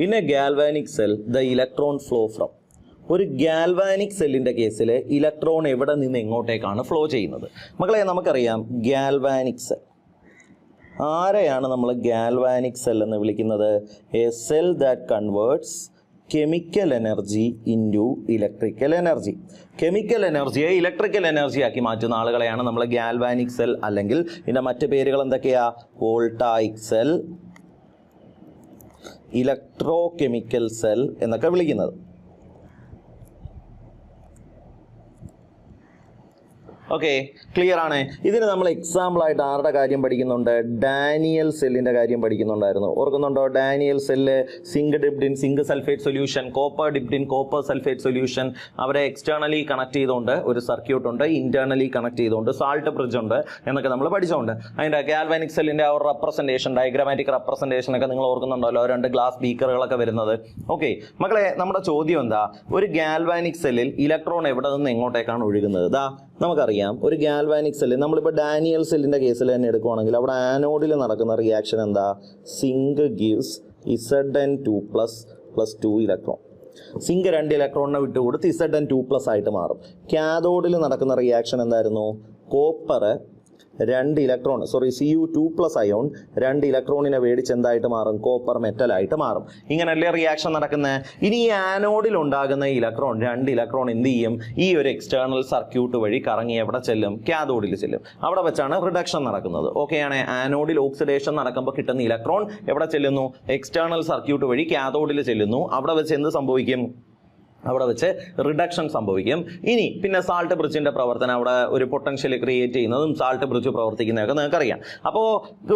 In a galvanic cell, the electron flow from. ഒരു galvanic സെല്ലിൻ്റെ കേസിൽ ഇലക്ട്രോൺ എവിടെ നിന്ന് എങ്ങോട്ടേക്കാണ് ഫ്ലോ ചെയ്യുന്നത്? മക്കളെ, നമുക്കറിയാം ഗാൽവാനിക് സെൽ. ആരെയാണ് നമ്മൾ ഗാൽവാനിക് സെൽ എന്ന് വിളിക്കുന്നത്? A cell that converts chemical energy into electrical energy. Chemical എനർജിയെ ഇലക്ട്രിക്കൽ എനർജി ആക്കി മാറ്റുന്ന ആളുകളെയാണ് നമ്മൾ ഗാൽവാനിക് സെൽ, അല്ലെങ്കിൽ ഇതിൻ്റെ മറ്റ് പേരുകൾ എന്തൊക്കെയാ? Voltaic cell, electro chemical cell എന്നൊക്കെ വിളിക്കുന്നത്. ഓക്കെ, ക്ലിയർ ആണ്. ഇതിന് നമ്മൾ എക്സാമ്പിളായിട്ട് ആരുടെ കാര്യം പഠിക്കുന്നുണ്ട്? ഡാനിയൽ സെല്ലിൻ്റെ കാര്യം പഠിക്കുന്നുണ്ടായിരുന്നു. ഓർക്കുന്നുണ്ടോ? Daniell cell zinc dipped in zinc sulphate solution, copper dipped in copper sulphate solution. അവരെ എക്സ്റ്റേണലി കണക്ട് ചെയ്തുകൊണ്ട് ഒരു സർക്യൂട്ട് ഉണ്ട്, ഇന്റേണലി കണക്ട് ചെയ്തുകൊണ്ട് സാൾട്ട് ബ്രിഡ്ജ് ഉണ്ട് എന്നൊക്കെ നമ്മൾ പഠിച്ചുകൊണ്ട്. അതിൻ്റെ ഗാൽവാനിക് സെല്ലിൻ്റെ ആ ഒരു റെപ്രസെൻറ്റേഷൻ, ഡയഗ്രാമാറ്റിക് റെപ്രസെൻറ്റേഷൻ ഒക്കെ നിങ്ങൾ ഓർക്കുന്നുണ്ടല്ലോ? 2 ഗ്ലാസ് ബീക്കറുകളൊക്കെ വരുന്നത്. ഓക്കെ മക്കളെ, നമ്മുടെ ചോദ്യം എന്താ? ഒരു ഗാൽവാനിക് സെല്ലിൽ ഇലക്ട്രോൺ എവിടെ നിന്ന് എങ്ങോട്ടേക്കാണ് ഒഴുകുന്നത്? നമുക്കറിയാം ഒരു ഗാൽവാനിക് സെല്ലിൽ, നമ്മളിപ്പോൾ ഡാനിയൽ സെല്ലിൻ്റെ കേസിൽ തന്നെ എടുക്കുവാണെങ്കിൽ അവിടെ ആനോഡിൽ നടക്കുന്ന റിയാക്ഷൻ എന്താ? Zinc gives Zn2++2 electron. Zinc 2 ഇലക്ട്രോണിനെ വിട്ടുകൊടുത്ത് Zn2+ ആയിട്ട് മാറും. കാഥോഡിൽ നടക്കുന്ന റിയാക്ഷൻ എന്തായിരുന്നു? കോപ്പർ 2 ഇലക്ട്രോൺ, Cu2+ അയോൺ 2 ഇലക്ട്രോണിനെ മേടിച്ച് എന്തായിട്ട് മാറും? കോപ്പർ മെറ്റലായിട്ട് മാറും. ഇങ്ങനല്ലേ റിയാക്ഷൻ നടക്കുന്നത്? ഇനി ഈ ആനോഡിൽ ഉണ്ടാകുന്ന ഇലക്ട്രോൺ, 2 ഇലക്ട്രോൺ എന്ത് ചെയ്യും? ഈ ഒരു എക്സ്റ്റേണൽ സർക്യൂട്ട് വഴി കറങ്ങി എവിടെ ചെല്ലും? കാഥോഡിൽ ചെല്ലും. അവിടെ വെച്ചാണ് റിഡക്ഷൻ നടക്കുന്നത്. ഓക്കെയാണ്. ആനോഡിൽ ഓക്സിഡേഷൻ നടക്കുമ്പോൾ കിട്ടുന്ന ഇലക്ട്രോൺ എവിടെ ചെല്ലുന്നു? എക്സ്റ്റേണൽ സർക്യൂട്ട് വഴി കാഥോഡിൽ ചെല്ലുന്നു. അവിടെ വെച്ച് എന്ത് സംഭവിക്കും? അവിടെ വെച്ച് റിഡക്ഷൻ സംഭവിക്കും. ഇനി പിന്നെ സാൾട്ട് ബ്രിഡ്ജിന്റെ പ്രവർത്തനം, അവിടെ ഒരു പൊട്ടൻഷ്യൽ ക്രിയേറ്റ് ചെയ്യുന്നതും സാൾട്ട് ബ്രിഡ്ജ് പ്രവർത്തിക്കുന്നതൊക്കെ നിങ്ങൾക്കറിയാം. അപ്പോൾ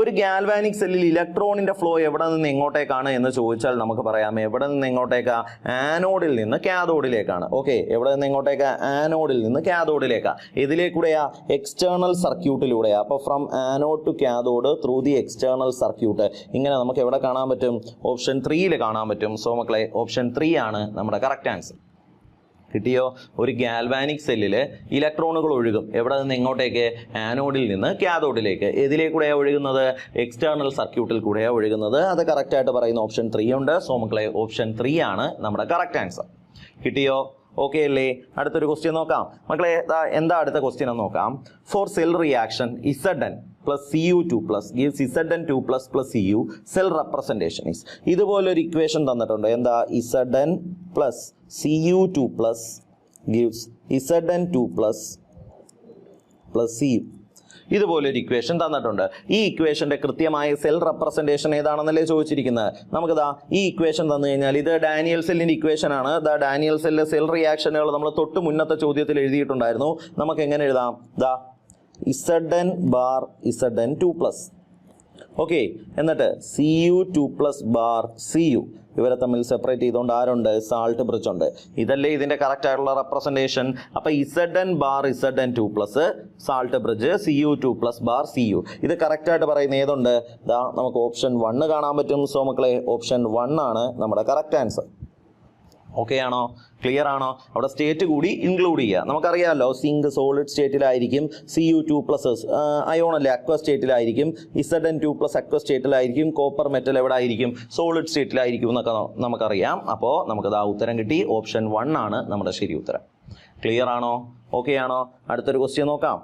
ഒരു ഗാൽവാനിക് സെല്ലിൽ ഇലക്ട്രോണിന്റെ ഫ്ലോ എവിടെ നിന്ന് എങ്ങോട്ടേക്കാണ് എന്ന് ചോദിച്ചാൽ നമുക്ക് പറയാം, എവിടെ നിന്ന് എങ്ങോട്ടേക്കാ? ആനോഡിൽ നിന്ന് കാഥോഡിലേക്കാണ്. ഓക്കെ, എവിടെ നിന്ന് എങ്ങോട്ടേക്കാ? ആനോഡിൽ നിന്ന് കാഥോഡിലേക്കാ. ഇതിലേക്കൂടെയാ? എക്സ്റ്റേണൽ സർക്യൂട്ടിലൂടെയാ. അപ്പോൾ from anode to cathode through the external circuit. ഇങ്ങനെ നമുക്ക് എവിടെ കാണാൻ പറ്റും? ഓപ്ഷൻ 3 കാണാൻ പറ്റും. സോ മക്കളെ, ഓപ്ഷൻ 3 ആണ് നമ്മുടെ കറക്റ്റ് ആൻസർ. കിട്ടിയോ? ഒരു ഗാൽവാനിക് സെല്ലിൽ ഇലക്ട്രോണുകൾ ഒഴുകും. എവിടെ നിന്ന് എങ്ങോട്ടേക്ക്? ആനോഡിൽ നിന്ന് കാഥോഡിലേക്ക്. ഇതിലേക്കൂടെയാണ് ഒഴുകുന്നത്? എക്സ്റ്റേണൽ സർക്യൂട്ടിൽ കൂടെയാണ് ഒഴുകുന്നത്. അത് കറക്റ്റായിട്ട് പറയുന്ന ഓപ്ഷൻ 3 ഉണ്ട്. സോ മക്കളെ, ഓപ്ഷൻ 3 ആണ് നമ്മുടെ കറക്റ്റ് ആൻസർ. കിട്ടിയോ? ഓക്കെ അല്ലേ? അടുത്തൊരു ക്വസ്റ്റ്യൻ നോക്കാം മക്കളെ. എന്താ അടുത്ത ക്വസ്റ്റ്യൻ എന്ന് നോക്കാം. For cell reaction Zn+Cu2+ gives Zn2++Cu, cell representation is. ഇതുപോലൊരു ഇക്വേഷൻ തന്നിട്ടുണ്ട്. എന്താ? Zn+Cu2+ gives Zn2++Cu. ഇതുപോലൊരു ഇക്വേഷൻ തന്നിട്ടുണ്ട്. ഈ ഇക്വേഷന്റെ കൃത്യമായ സെൽ റെപ്രസെൻറ്റേഷൻ ഏതാണെന്നല്ലേ ചോദിച്ചിരിക്കുന്നത്. നമുക്കിതാ ഈ ഇക്വേഷൻ തന്നു കഴിഞ്ഞാൽ, ഇത് ഡാനിയൽ സെല്ലിന്റെ ഇക്വേഷൻ ആണ്. ഡാനിയൽ സെല്ലിലെ സെൽ റിയാക്ഷനുകൾ നമ്മൾ തൊട്ട് മുന്നത്തെ ചോദ്യത്തിൽ എഴുതിയിട്ടുണ്ടായിരുന്നു. നമുക്ക് എങ്ങനെ എഴുതാം? Zn bar Zn2+. ഓക്കെ, എന്നിട്ട് Cu2+ ബാർ Cu. ഇവരെ തമ്മിൽ സെപ്പറേറ്റ് ചെയ്തുകൊണ്ട് ആരുണ്ട്? സാൾട്ട് ബ്രിഡ്ജ് ഉണ്ട്. ഇതല്ലേ ഇതിന്റെ കറക്റ്റ് ആയിട്ടുള്ള റെപ്രസെൻറ്റേഷൻ. അപ്പൊ Zn bar Zn2+, salt bridge, Cu2+ bar Cu. ഇത് കറക്റ്റ് ആയിട്ട് പറയുന്ന ഏതുണ്ട്? നമുക്ക് ഓപ്ഷൻ 1 കാണാൻ പറ്റും. സോ മക്കളെ, ഓപ്ഷൻ 1 ആണ് നമ്മുടെ കറക്റ്റ് ആൻസർ. ഓക്കെ ആണോ? ക്ലിയർ ആണോ? അവിടെ സ്റ്റേറ്റ് കൂടി ഇൻക്ലൂഡ് ചെയ്യുക. നമുക്കറിയാമല്ലോ, സിങ്ക് സോളിഡ് സ്റ്റേറ്റിലായിരിക്കും, Cu2+ അയോൺ അല്ലേ അക്വ സ്റ്റേറ്റിലായിരിക്കും, Zn2+ അക്വ സ്റ്റേറ്റിലായിരിക്കും, കോപ്പർ മെറ്റൽ എവിടെ ആയിരിക്കും? സോളിഡ് സ്റ്റേറ്റിലായിരിക്കും എന്നൊക്കെ നമുക്കറിയാം. അപ്പോൾ നമുക്കത് ഉത്തരം കിട്ടി. ഓപ്ഷൻ 1 ആണ് നമ്മുടെ ശരി ഉത്തരം. ക്ലിയർ ആണോ? ഓക്കെ ആണോ? അടുത്തൊരു ക്വസ്റ്റ്യൻ നോക്കാം.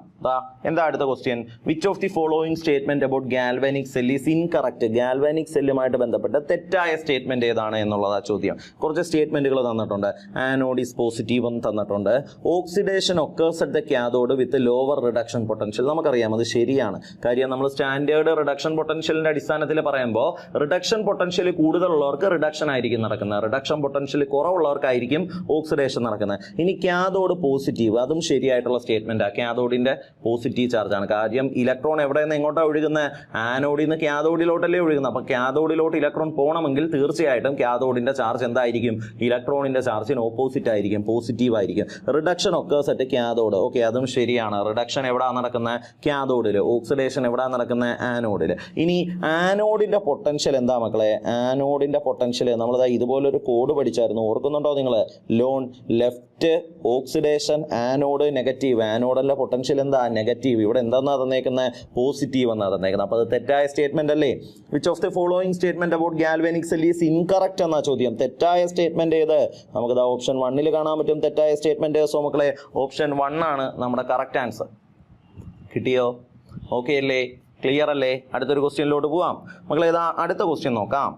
എന്താ അടുത്ത question? Which of the following statement about galvanic cell is incorrect? Galvanic സെല്ലുമായിട്ട് ബന്ധപ്പെട്ട് തെറ്റായ സ്റ്റേറ്റ്മെന്റ് ഏതാണ് എന്നുള്ളതാ ചോദ്യം. കുറച്ച് സ്റ്റേറ്റ്മെന്റുകൾ തന്നിട്ടുണ്ട്. ആനോഡ് ഈസ് പോസിറ്റീവ് എന്ന് തന്നിട്ടുണ്ട്. Oxidation occurs at the cathode with lower reduction potential. നമുക്കറിയാം അത് ശരിയാണ്. കാര്യം നമ്മൾ സ്റ്റാൻഡേർഡ് റിഡക്ഷൻ പൊട്ടൻഷ്യലിന്റെ അടിസ്ഥാനത്തിൽ പറയുമ്പോൾ റിഡക്ഷൻ പൊട്ടൻഷ്യൽ കൂടുതലുള്ളവർക്ക് റിഡക്ഷൻ ആയിരിക്കും നടക്കുന്നത്, റിഡക്ഷൻ പൊട്ടൻഷ്യൽ കുറവുള്ളവർക്കായിരിക്കും ഓക്സിഡേഷൻ നടക്കുന്നത്. ഇനി കാഥോഡ് പോസിറ്റീവ്, അതും ശരിയായിട്ടുള്ള സ്റ്റേറ്റ്മെന്റ്. കാഥോഡിന്റെ പോസിറ്റീവ് ചാർജ് ആണ്. കാര്യം ഇലക്ട്രോൺ എവിടെ നിന്ന് എങ്ങോട്ടാണ് ഒഴുകുന്നത്? ആനോഡിൽ നിന്ന് കാഥോഡിലോട്ടല്ലേ ഒഴുകുന്നത്. അപ്പൊ കാഥോഡിലോട്ട് ഇലക്ട്രോൺ പോകണമെങ്കിൽ തീർച്ചയായിട്ടും കാഥോഡിന്റെ ചാർജ് എന്തായിരിക്കും? ഇലക്ട്രോണിന്റെ ചാർജിന് ഓപ്പോസിറ്റ് ആയിരിക്കും, പോസിറ്റീവ് ആയിരിക്കും. Reduction occurs at cathode. Okay, അതും ശരിയാണ്. റിഡക്ഷൻ എവിടെ നടക്കുന്നത്? കാഥോഡിൽ. ഓക്സിഡേഷൻ എവിടെ നടക്കുന്നത്? ആനോഡിൽ. ഇനി ആനോഡിന്റെ പൊട്ടൻഷ്യൽ എന്താ മക്കളെ? ആനോഡിന്റെ പൊട്ടൻഷ്യൽ നമ്മളിതാ ഇതുപോലൊരു കോഡ് പഠിച്ചായിരുന്നു. ഓർക്കുന്നുണ്ടോ നിങ്ങൾ? Loan left oxidation anode anode negative, ആനോഡല്ല പൊട്ടൻഷ്യൽ എന്താ നെഗറ്റീവ്, ഇവിടെ എന്താണെന്നാ തന്നേക്കുന്നത് പോസിറ്റീവ് എന്നാണ് തന്നേക്കുന്നത്. അപ്പോൾ അത് തെറ്റായ സ്റ്റേറ്റ്മെന്റ് അല്ലേ? Which of the following statement about galvanic cell is incorrect എന്നാ ചോദ്യം. തെറ്റായ സ്റ്റേറ്റ്മെന്റ് ഏത്? നമുക്കത് ഓപ്ഷൻ 1 കാണാൻ പറ്റും തെറ്റായ സ്റ്റേറ്റ്മെന്റ്. സോ മക്കളെ ഓപ്ഷൻ 1 ആണ് നമ്മുടെ കറക്റ്റ് ആൻസർ. കിട്ടിയോ? ഓക്കെ അല്ലേ? ക്ലിയർ അല്ലേ? അടുത്തൊരു ക്വസ്റ്റ്യനിലോട്ട് പോവാം മക്കളെ. ഇതാ അടുത്ത ക്വസ്റ്റ്യൻ നോക്കാം.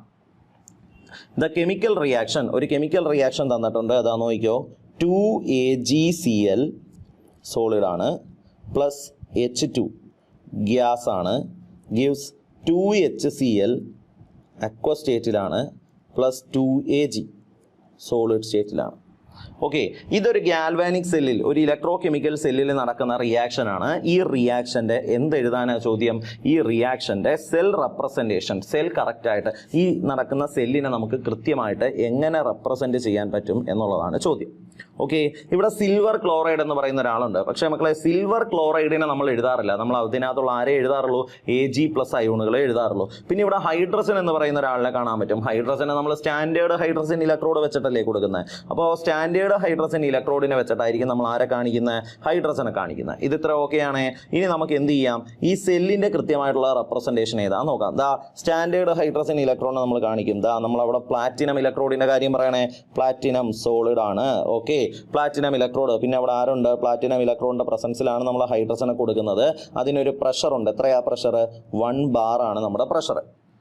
ദ കെമിക്കൽ റിയാക്ഷൻ, ഒരു കെമിക്കൽ റിയാക്ഷൻ തന്നിട്ടുണ്ട്. അതാ നോക്കിക്കോ. 2AgCl സോളിഡ് ആണ് പ്ലസ് H2 ഗ്യാസ് ആണ്, ഗിവ്സ് 2HCl അക്വ സ്റ്റേറ്റിലാണ് പ്ലസ് 2Ag സോളിഡ് സ്റ്റേറ്റിലാണ്. ഓക്കെ, ഇതൊരു ഗാൽവാനിക് സെല്ലിൽ, ഒരു ഇലക്ട്രോ കെമിക്കൽ സെല്ലിൽ നടക്കുന്ന റിയാക്ഷൻ ആണ്. ഈ റിയാക്ഷൻ്റെ എന്ത് എഴുതാനാണ് ചോദ്യം? ഈ റിയാക്ഷൻ്റെ സെൽ റെപ്രസെൻറ്റേഷൻ, സെൽ കറക്റ്റായിട്ട് ഈ നടക്കുന്ന സെല്ലിനെ നമുക്ക് കൃത്യമായിട്ട് എങ്ങനെ റെപ്രസെൻറ്റ് ചെയ്യാൻ പറ്റും എന്നുള്ളതാണ് ചോദ്യം. ഓക്കെ, ഇവിടെ സിൽവർ ക്ലോറൈഡ് എന്ന് പറയുന്ന ഒരാളുണ്ട്. പക്ഷേ മക്കളെ സിൽവർ ക്ലോറൈഡിനെ നമ്മൾ എഴുതാറില്ല. നമ്മൾ അതിനകത്തുള്ള ആരെ എഴുതാറുള്ളൂ? Ag+ അയോണുകളെ എഴുതാറുള്ളൂ. പിന്നെ ഇവിടെ ഹൈഡ്രജൻ എന്ന് പറയുന്ന ഒരാളെ കാണാൻ പറ്റും. ഹൈഡ്രജനെ നമ്മൾ സ്റ്റാൻഡേർഡ് ഹൈഡ്രജൻ ഇലക്ട്രോഡ് വെച്ചിട്ടല്ലേ കൊടുക്കുന്നത്. അപ്പോൾ സ്റ്റാൻഡേർഡ് ഹൈഡ്രജൻ ഇലക്ട്രോഡിനെ വെച്ചിട്ടായിരിക്കും നമ്മൾ ആരെ കാണിക്കുന്നത്? ഹൈഡ്രജനെ കാണിക്കുന്നത്. ഇത് ഇത്ര ഓക്കെയാണ്. ഇനി നമുക്ക് എന്ത് ചെയ്യാം? ഈ സെല്ലിൻ്റെ കൃത്യമായിട്ടുള്ള റെപ്രസെൻറ്റേഷൻ ഏതാണെന്ന് നോക്കാം. ദാ സ്റ്റാൻഡേർഡ് ഹൈഡ്രജൻ ഇലക്ട്രോഡിനെ നമ്മൾ കാണിക്കും. ദാ നമ്മളവിടെ പ്ലാറ്റിനം ഇലക്ട്രോഡിൻ്റെ കാര്യം പറയണേ. പ്ലാറ്റിനം സോളിഡ് ആണ്. Okay, platinum electrode. പിന്നെ അവിടെ ആരുണ്ട്? പ്ലാറ്റിനം ഇലക്ട്രോഡിൻ്റെ പ്രസൻസിലാണ് നമ്മൾ ഹൈഡ്രജനെ കൊടുക്കുന്നത്. അതിനൊരു പ്രഷർ ഉണ്ട്. എത്രയാ പ്രഷർ? 1 bar ആണ് നമ്മുടെ പ്രഷർ.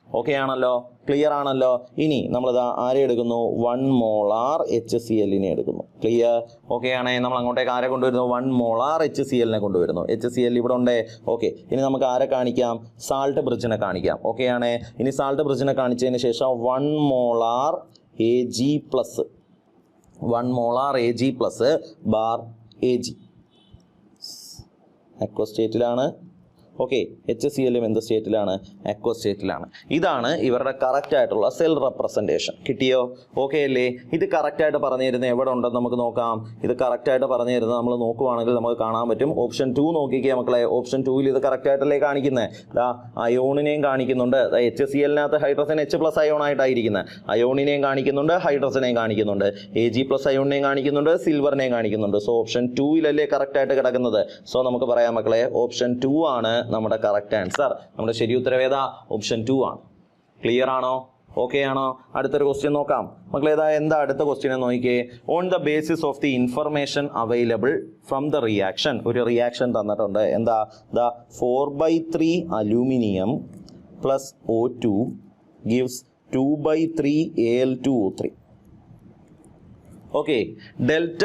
ഓക്കെ ആണല്ലോ? ക്ലിയർ ആണല്ലോ? ഇനി നമ്മളിതാ ആരെ എടുക്കുന്നു? 1 molar HCl എടുക്കുന്നു. ക്ലിയർ? ഓക്കെ ആണേ. നമ്മൾ അങ്ങോട്ടേക്ക് ആരെ കൊണ്ടുവരുന്നു? 1 molar HCl കൊണ്ടുവരുന്നു. HCl ഇവിടെ ഉണ്ട്. ഓക്കെ, ഇനി നമുക്ക് ആരെ കാണിക്കാം? സാൾട്ട് ബ്രിഡ്ജിനെ കാണിക്കാം. ഓക്കെ ആണേ. ഇനി സാൾട്ട് ബ്രിഡ്ജിനെ കാണിച്ചതിന് ശേഷം 1 molar Ag+, 1 molar Ag+ bar Ag aqua സ്റ്റേറ്റിലാണ്. ഓക്കെ, HCl എന്ത് സ്റ്റേറ്റിലാണ്? അക്വ സ്റ്റേറ്റിലാണ്. ഇതാണ് ഇവരുടെ കറക്റ്റ് ആയിട്ടുള്ള സെൽ റെപ്രസെൻറ്റേഷൻ. കിട്ടിയോ? ഓക്കെ അല്ലേ? ഇത് കറക്റ്റായിട്ട് പറഞ്ഞു തരുന്നത് എവിടെ ഉണ്ടെന്ന് നമുക്ക് നോക്കാം. ഇത് കറക്റ്റായിട്ട് പറഞ്ഞു തരുന്നത് നമ്മൾ നോക്കുവാണെങ്കിൽ നമുക്ക് കാണാൻ പറ്റും. ഓപ്ഷൻ 2 നോക്കിക്കേ മക്കളെ. ഓപ്ഷൻ 2 ഇത് കറക്റ്റായിട്ടല്ലേ കാണിക്കുന്നത്? ദാ അയോണിനെയും കാണിക്കുന്നുണ്ട്. HCl hydrogen H+ അയോണായിട്ടായിരിക്കുന്നത്. അയോണിനെയും കാണിക്കുന്നുണ്ട്, ഹൈഡ്രജനെയും കാണിക്കുന്നുണ്ട്, Ag+ അയോണിനെയും കാണിക്കുന്നുണ്ട്, സിൽവറിനെയും കാണിക്കുന്നുണ്ട്. സോ ഓപ്ഷൻ 2 കറക്റ്റായിട്ട് കിടക്കുന്നത്. സോ നമുക്ക് പറയാം മക്കളെ ഓപ്ഷൻ 2 ആണ് നമ്മുടെ കറക്റ്റ് ആൻസർ. നമ്മുടെ ശരി ഉത്തരവേദ ഓപ്ഷൻ 2 ആണ്. ക്ലിയർ ആണോ? ഓക്കെ ആണോ? അടുത്തൊരു ക്വസ്റ്റ്യൻ നോക്കാം മക്കളെ. എന്താ അടുത്ത ക്വസ്റ്റ്യൻ നോക്കിക്കേ. On the basis of the information available from the reaction, ഒരു റിയാക്ഷൻ തന്നിട്ടുണ്ട്. എന്താ? The 4/3 aluminium plus O2 gives 2/3 Al2O3. Okay, delta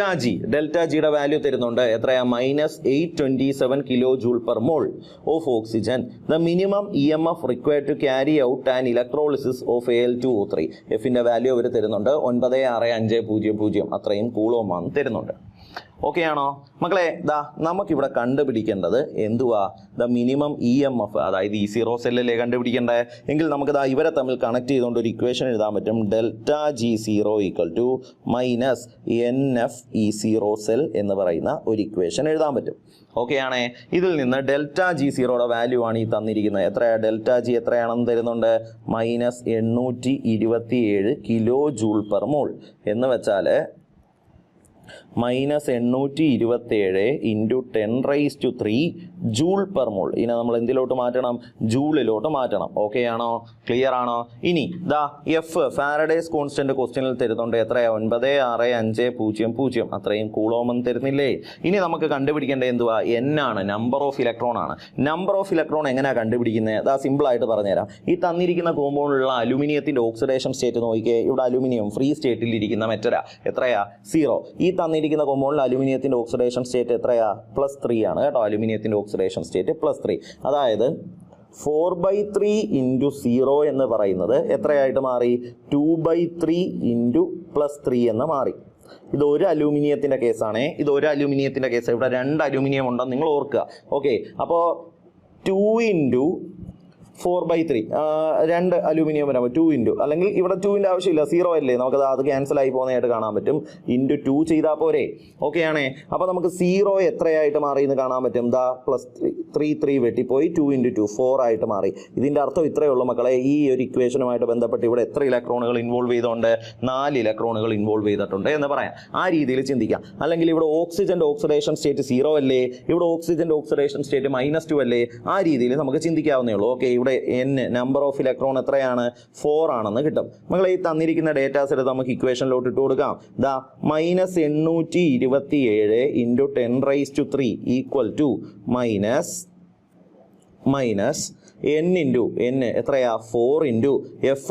ജിയുടെ വാല്യൂ തരുന്നുണ്ട്. എത്രയാ? -827 kJ/mol of oxygen. The minimum EMF required to carry out an electrolysis of Al2O3. എഫിൻ്റെ value അവർ തരുന്നുണ്ട് 96500, അത്രയും കൂളോമാണ് തരുന്നുണ്ട്. ഓക്കെ ആണോ മക്കളെ? നമുക്കിവിടെ കണ്ടുപിടിക്കേണ്ടത് എന്തുവാ? ദ മിനിമം EMF, അതായത് E0 സെല്ലല്ലേ കണ്ടുപിടിക്കേണ്ടത്. എങ്കിൽ നമുക്ക് ഇവരെ തമ്മിൽ കണക്ട് ചെയ്തുകൊണ്ട് ഒരു ഇക്വേഷൻ എഴുതാൻ പറ്റും. ΔG0 - NfE0 സെൽ എന്ന് പറയുന്ന ഒരു ഇക്വേഷൻ എഴുതാൻ പറ്റും. ഓക്കെ ആണേ. ഇതിൽ നിന്ന് ΔG0യുടെ വാല്യൂ ആണ് ഈ തന്നിരിക്കുന്നത്. എത്രയാ? ΔG എത്രയാണെന്ന് തരുന്നുണ്ട്? -827 kJ/mol എന്ന് വെച്ചാൽ -827 × 10⁻³ J/mol. ഇതിനെ നമ്മൾ എന്തിലോട്ട് മാറ്റണം? ജൂളിലോട്ട് മാറ്റണം. ഓക്കെ ആണോ? ക്ലിയർ ആണോ? ഇനി എഫ് ഫാരഡേസ് കോൺസ്റ്റന്റ് ക്വസ്റ്റ്യനിൽ തരുന്നുണ്ട്. എത്രയാ? 96500, അത്രയും കൂളോമെന്ന് തരുന്നില്ലേ? ഇനി നമുക്ക് കണ്ടുപിടിക്കേണ്ടത് എന്തുവാ? N ആണ്, നമ്പർ ഓഫ് ഇലക്ട്രോൺ ആണ്. നമ്പർ ഓഫ് ഇലക്ട്രോൺ എങ്ങനെയാണ് കണ്ടുപിടിക്കുന്നത്? സിമ്പിളായിട്ട് പറഞ്ഞുതരാം. ഈ തന്നിരിക്കുന്ന കോമ്പൗണ്ടിലുള്ള അലുമിനിയത്തിന്റെ ഓക്സിഡേഷൻ സ്റ്റേറ്റ് നോക്കിയേ. ഇവിടെ അലുമിനിയം ഫ്രീ സ്റ്റേറ്റിൽ ഇരിക്കുന്ന മെറ്റലാ. എത്രയാ? 0. ഈ തന്നിരിക്കുന്ന കോമ്പൗണ്ടിൽ അലുമിനിയത്തിന്റെ ഓക്സിഡേഷൻ സ്റ്റേറ്റ് എത്രയാ? +3 ആണ് കേട്ടോ. അലുമിനിയത്തിന്റെ ഓക്സിഡേഷൻ സ്റ്റേറ്റ് +3. അതായത് 4/3 × 0 എന്ന് പറയുന്നത് എത്രയായിട്ട് മാറി? 2/3 × +3 എന്ന് മാറി. ഇത് ഒരു അലൂമിനിയത്തിന്റെ കേസാണേ. ഇത് ഒരു അലൂമിനിയത്തിന്റെ കേസ്. ഇവിടെ 2 അലൂമിനിയം ഉണ്ടെന്ന് നിങ്ങൾ ഓർക്കുക. ഓക്കെ, അപ്പോൾ 2 × 4/3 2 അലൂമിനിയം വരാൻ 2 ഇൻറ്റു അല്ലെങ്കിൽ ഇവിടെ 2ൻ്റെ ആവശ്യമില്ല 0 അല്ലേ നമുക്കത് അത് ക്യാൻസൽ ആയി പോകുന്നതായിട്ട് കാണാൻ പറ്റും ഇൻറ്റു 2 ചെയ്താൽ പോരെ ഓക്കെ ആണേ അപ്പോൾ നമുക്ക് 0 എത്രയായിട്ട് മാറി എന്ന് കാണാൻ പറ്റും ദാ +3 വെട്ടിപ്പോയി 2 × 2 4 ആയിട്ട് മാറി ഇതിൻ്റെ അർത്ഥം ഇത്രയേ ഉള്ളൂ മക്കളെ ഈ ഒരു ഇക്വേഷനുമായിട്ട് ബന്ധപ്പെട്ട് ഇവിടെ എത്ര ഇലക്ട്രോണുകൾ ഇൻവോൾവ് ചെയ്തുകൊണ്ട് 4 ഇലക്ട്രോണുകൾ ഇൻവോൾവ് ചെയ്തിട്ടുണ്ട് എന്ന് പറയാം ആ രീതിയിൽ ചിന്തിക്കാം അല്ലെങ്കിൽ ഇവിടെ ഓക്സിജൻ്റെ ഓക്സിഡേഷൻ സ്റ്റേറ്റ് 0 അല്ലേ ഇവിടെ ഓക്സിജൻ്റെ ഓക്സിഡേഷൻ സ്റ്റേറ്റ് -2 അല്ലേ ആ രീതിയിൽ നമുക്ക് ചിന്തിക്കാവുന്നേ ഉള്ളൂ ഓക്കെ ഇവിടെ n നമ്പർ ഓഫ് ഇലക്ട്രോൺ എത്രയാണ് 4 ആണെന്ന് കിട്ടും മക്കളെ ഈ തന്നിരിക്കുന്ന ഡേറ്റാസ് എടുത്ത് നമുക്ക് ഇക്വേഷനിലോട്ട് ഇട്ട് കൊടുക്കാം ദാ -827 × 10⁻³ equal to minus n into n എത്രയാ 4 into F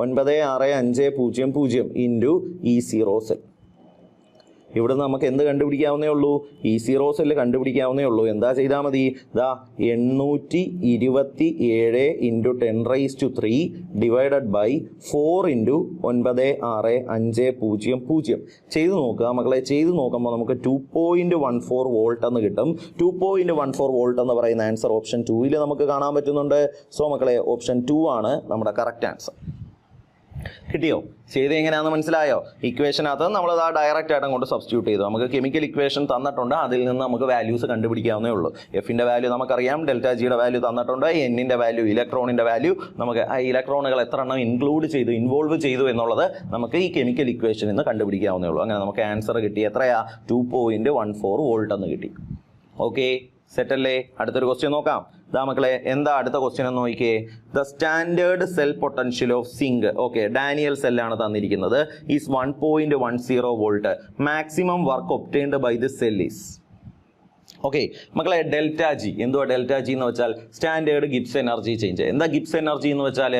96500 into E0 cell ഇവിടെ നമുക്ക് എന്ത് കണ്ടുപിടിക്കാവുന്നേ ഉള്ളൂ E0 സെല്ല് കണ്ടുപിടിക്കാവുന്നേ ഉള്ളൂ എന്താ ചെയ്താൽ മതി ദാ 827 × 10⁻³ ഡിവൈഡഡ് ബൈ 4 × 96500 ചെയ്ത് നോക്കുക മക്കളെ ചെയ്ത് നോക്കുമ്പോൾ നമുക്ക് 2.14 വോൾട്ട് എന്ന് കിട്ടും 2.14 വോൾട്ട് എന്ന് പറയുന്ന ആൻസർ ഓപ്ഷൻ 2 നമുക്ക് കാണാൻ പറ്റുന്നുണ്ട് സോ മക്കളെ ഓപ്ഷൻ 2 ആണ് നമ്മുടെ കറക്റ്റ് ആൻസർ കിട്ടിയോ ചെയ്ത് എങ്ങനെയാണെന്ന് മനസ്സിലായോ ഇക്വേഷനകത്ത് നമ്മൾ ആ ഡയറക്റ്റ് ആയിട്ട് അങ്ങോട്ട് സബ്സ്റ്റിറ്റ്യൂട്ട് ചെയ്തു നമുക്ക് കെമിക്കൽ ഇക്വേഷൻ തന്നിട്ടുണ്ട് അതിൽ നിന്ന് നമുക്ക് വാല്യൂസ് കണ്ടുപിടിക്കാവുന്നേ ഉള്ളൂ എഫിൻ്റെ വാല്യൂ നമുക്കറിയാം ഡെൽറ്റ ജിയുടെ വാല്യൂ തന്നിട്ടുണ്ട് എന്നിൻ്റെ വാല്യൂ ഇലക്ട്രോണിൻ്റെ വാല്യൂ നമുക്ക് ആ ഇലക്ട്രോണുകൾ എത്ര എണ്ണം ഇൻവോൾവ് ചെയ്തു എന്നുള്ളത് നമുക്ക് ഈ കെമിക്കൽ ഇക്വേഷനിൽ നിന്ന് കണ്ടുപിടിക്കാവുന്നേ ഉള്ളൂ അങ്ങനെ നമുക്ക് ആൻസർ കിട്ടി എത്രയാ 2.14 വോൾട്ട് എന്ന് കിട്ടി ഓക്കെ സെറ്റല്ലേ അടുത്തൊരു ക്വസ്റ്റ്യൻ നോക്കാം ദാ മക്കളെ എന്താ അടുത്ത ക്വസ്റ്റ്യൻ എന്ന് നോക്കിയേ the standard cell potential of zinc okay Daniell സെല്ലാണ് തന്നിരിക്കുന്നത് is 1.10 volt maximum work obtained by the cell is okay മക്കളെ ഡെൽറ്റ ജി എന്തുവാ ഡെൽറ്റ ജി എന്ന് വെച്ചാൽ സ്റ്റാൻഡേർഡ് ഗിബ്സ് എനർജി ചേഞ്ച് എന്താ ഗിബ്സ് എനർജി എന്ന് വെച്ചാൽ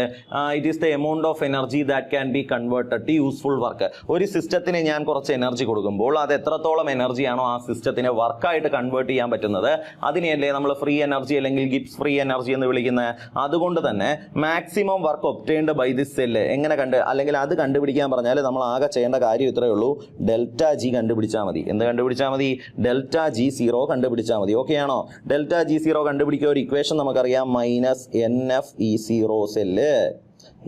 it is the amount of energy that can be converted to useful work ഒരു സിസ്റ്റത്തിന് ഞാൻ കുറച്ച് എനർജി കൊടുക്കുമ്പോൾ അത് എത്രത്തോളം എനർജിയാണോ ആ സിസ്റ്റത്തിന് വർക്കായിട്ട് കൺവേർട്ട് ചെയ്യാൻ പറ്റുന്നത് അതിനെയല്ലേ നമ്മൾ ഫ്രീ എനർജി അല്ലെങ്കിൽ ഗിബ്സ് ഫ്രീ എനർജി എന്ന് വിളിക്കുന്നത് അതുകൊണ്ട് തന്നെ maximum work obtained by this cell എങ്ങനെ അല്ലെങ്കിൽ അത് കണ്ടുപിടിക്കാൻ പറഞ്ഞാൽ നമ്മൾ ആകെ ചെയ്യേണ്ട കാര്യം ഇത്രയേ ഉള്ളൂ ഡെൽറ്റ ജി കണ്ടുപിടിച്ചാൽ മതി എന്ത് കണ്ടുപിടിച്ചാൽ മതി ഡെൽറ്റ G0 കണ്ടുപിടിച്ചാൽ മതി ഓക്കെ ആണോ ഡെൽറ്റ G0 കണ്ടുപിടിക്കുക ഒരു ഇക്വേഷൻ നമുക്കറിയാം -NfE0 സെല്ല്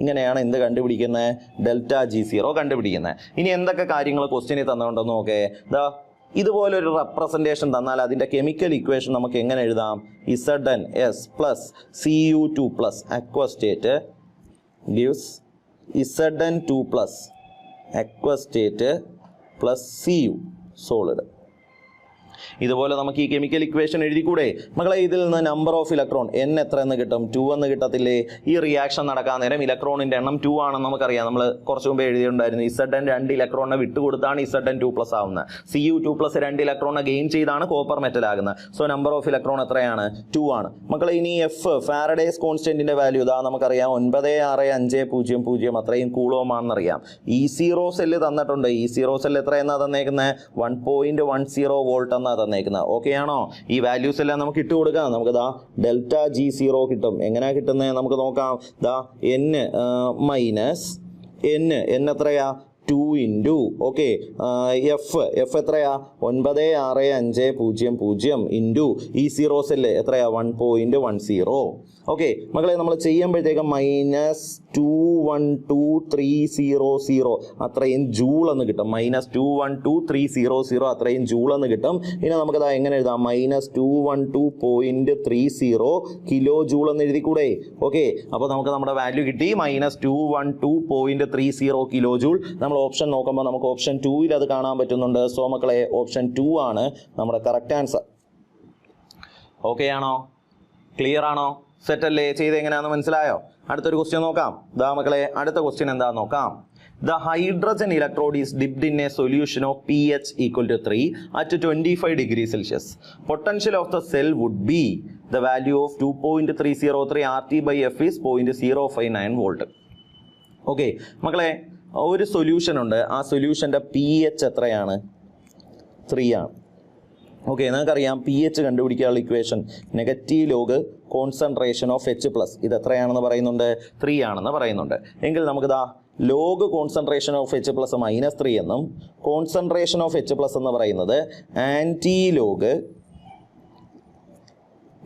ഇങ്ങനെയാണ് എന്ത് കണ്ടുപിടിക്കുന്നത് ഡെൽറ്റ G0 കണ്ടുപിടിക്കുന്നത് ഇനി എന്തൊക്കെ കാര്യങ്ങൾ ക്വസ്റ്റ്യനിൽ തന്നുകൊണ്ടെന്ന് നോക്കേ ദാ ഇതുപോലൊരു റെപ്രസെൻറ്റേഷൻ തന്നാൽ അതിൻ്റെ കെമിക്കൽ ഇക്വേഷൻ നമുക്ക് എങ്ങനെ എഴുതാം ZnS + Cu2 + aqueous gives Zn2 + aqueous + Cu solid ഇതുപോലെ നമുക്ക് ഈ കെമിക്കൽ ഇക്വേഷൻ എഴുതിക്കൂടെ മക്കളെ ഇതിൽ നിന്ന് നമ്പർ ഓഫ് ഇലക്ട്രോൺ n എത്ര എന്ന് കിട്ടും 2 എന്ന് കിട്ടത്തില്ലേ ഈ റിയാക്ഷൻ നടക്കാൻ നേരം ഇലക്ട്രോണിൻ്റെ എണ്ണം 2 ആണെന്ന് നമുക്കറിയാം നമ്മൾ കുറച്ച് മുമ്പ് എഴുതിയിട്ടുണ്ടായിരുന്നു Zn 2 ഇലക്ട്രോണിനെ വിട്ടുകൊടുത്താണ് Zn2 + ആവുന്നത് Cu2 + 2 ഇലക്ട്രോണിനെ ഗെയിൻ ചെയ്താണ് കോപ്പർ മെറ്റൽ ആകുന്നത് സോ നമ്പർ ഓഫ് ഇലക്ട്രോൺ എത്രയാണ് 2 ആണ് മക്കളെ ഇനി എഫ് ഫാരഡേസ് കോൺസ്റ്റന്റിന്റെ വാല്യൂ ഇതാ നമുക്കറിയാം 96500 അത്രയും കൂളോം ആണെന്നറിയാം E0 സെല്ല് തന്നിട്ടുണ്ട് E0 സെല്ല് എത്രയെന്നാ തന്നേക്കുന്നത് 1.10 വോൾട്ട് എന്നാ തന്നേക്കുന്നത് ഓക്കെ ആണോ ഈ വാല്യൂസ് എല്ലാം നമുക്ക് ഇട്ട് കൊടുക്കാം നമുക്ക് ദാ ഡെൽറ്റ G0 കിട്ടും എങ്ങനെയാ കിട്ടുന്നത് നമുക്ക് നോക്കാം ദാ n എത്രയാ 2 ഇൻറ്റു ഓക്കെ എഫ് എത്രയാ 96500 ഇൻറ്റു E0 സെല്ല് എത്രയാ 1.10 ഓക്കെ മക്കളെ നമ്മൾ ചെയ്യുമ്പോഴത്തേക്കും -212300 അത്രയും ജൂൾ എന്ന് കിട്ടും -212300 അത്രയും ജൂൾ എന്ന് കിട്ടും ഇനി നമുക്കത് എങ്ങനെ എഴുതാം -212.30 കിലോ ജൂൾ എന്ന് എഴുതിക്കൂടെ ഓക്കെ അപ്പോൾ നമുക്ക് നമ്മുടെ വാല്യൂ കിട്ടി -212.30 കിലോ ജൂൾ നമ്മൾ ഓപ്ഷൻ നോക്കുമ്പോൾ നമുക്ക് ഓപ്ഷൻ 2 അത് കാണാൻ പറ്റുന്നുണ്ട് സോ മക്കളെ ഓപ്ഷൻ 2 ആണ് നമ്മുടെ കറക്റ്റ് ആൻസർ ഓക്കെ ആണോ ക്ലിയർ ആണോ സെറ്റ് അല്ലേ ചെയ്ത് എങ്ങനെയാണെന്ന് മനസ്സിലായോ അടുത്തൊരു ക്വസ്റ്റ്യൻ നോക്കാം ദാ മക്കളെ അടുത്ത ക്വസ്റ്റ്യൻ എന്താണെന്ന് നോക്കാം The hydrogen electrode is dipped in a solution of pH equal to 3 at 25 degrees Celsius. Potential of the cell would be the value of 2.303 RT by F is 0.059 volt. Okay മക്കളെ ഒരു solution ഉണ്ട് ആ സൊല്യൂഷൻ്റെ pH എത്രയാണ് 3 ആണ് okay നിങ്ങൾക്കറിയാം pH കണ്ടുപിടിക്കാനുള്ള equation negative log concentration of H+. ഇത് എത്രയാണെന്ന് പറയുന്നുണ്ട് 3 ആണെന്ന് പറയുന്നുണ്ട് എങ്കിൽ നമുക്കിതാ ലോഗ് കോൺസെൻട്രേഷൻ ഓഫ് H+ -3 എന്നും കോൺസെൻട്രേഷൻ ഓഫ് H+ എന്ന് പറയുന്നത് ആൻറ്റി ലോഗ്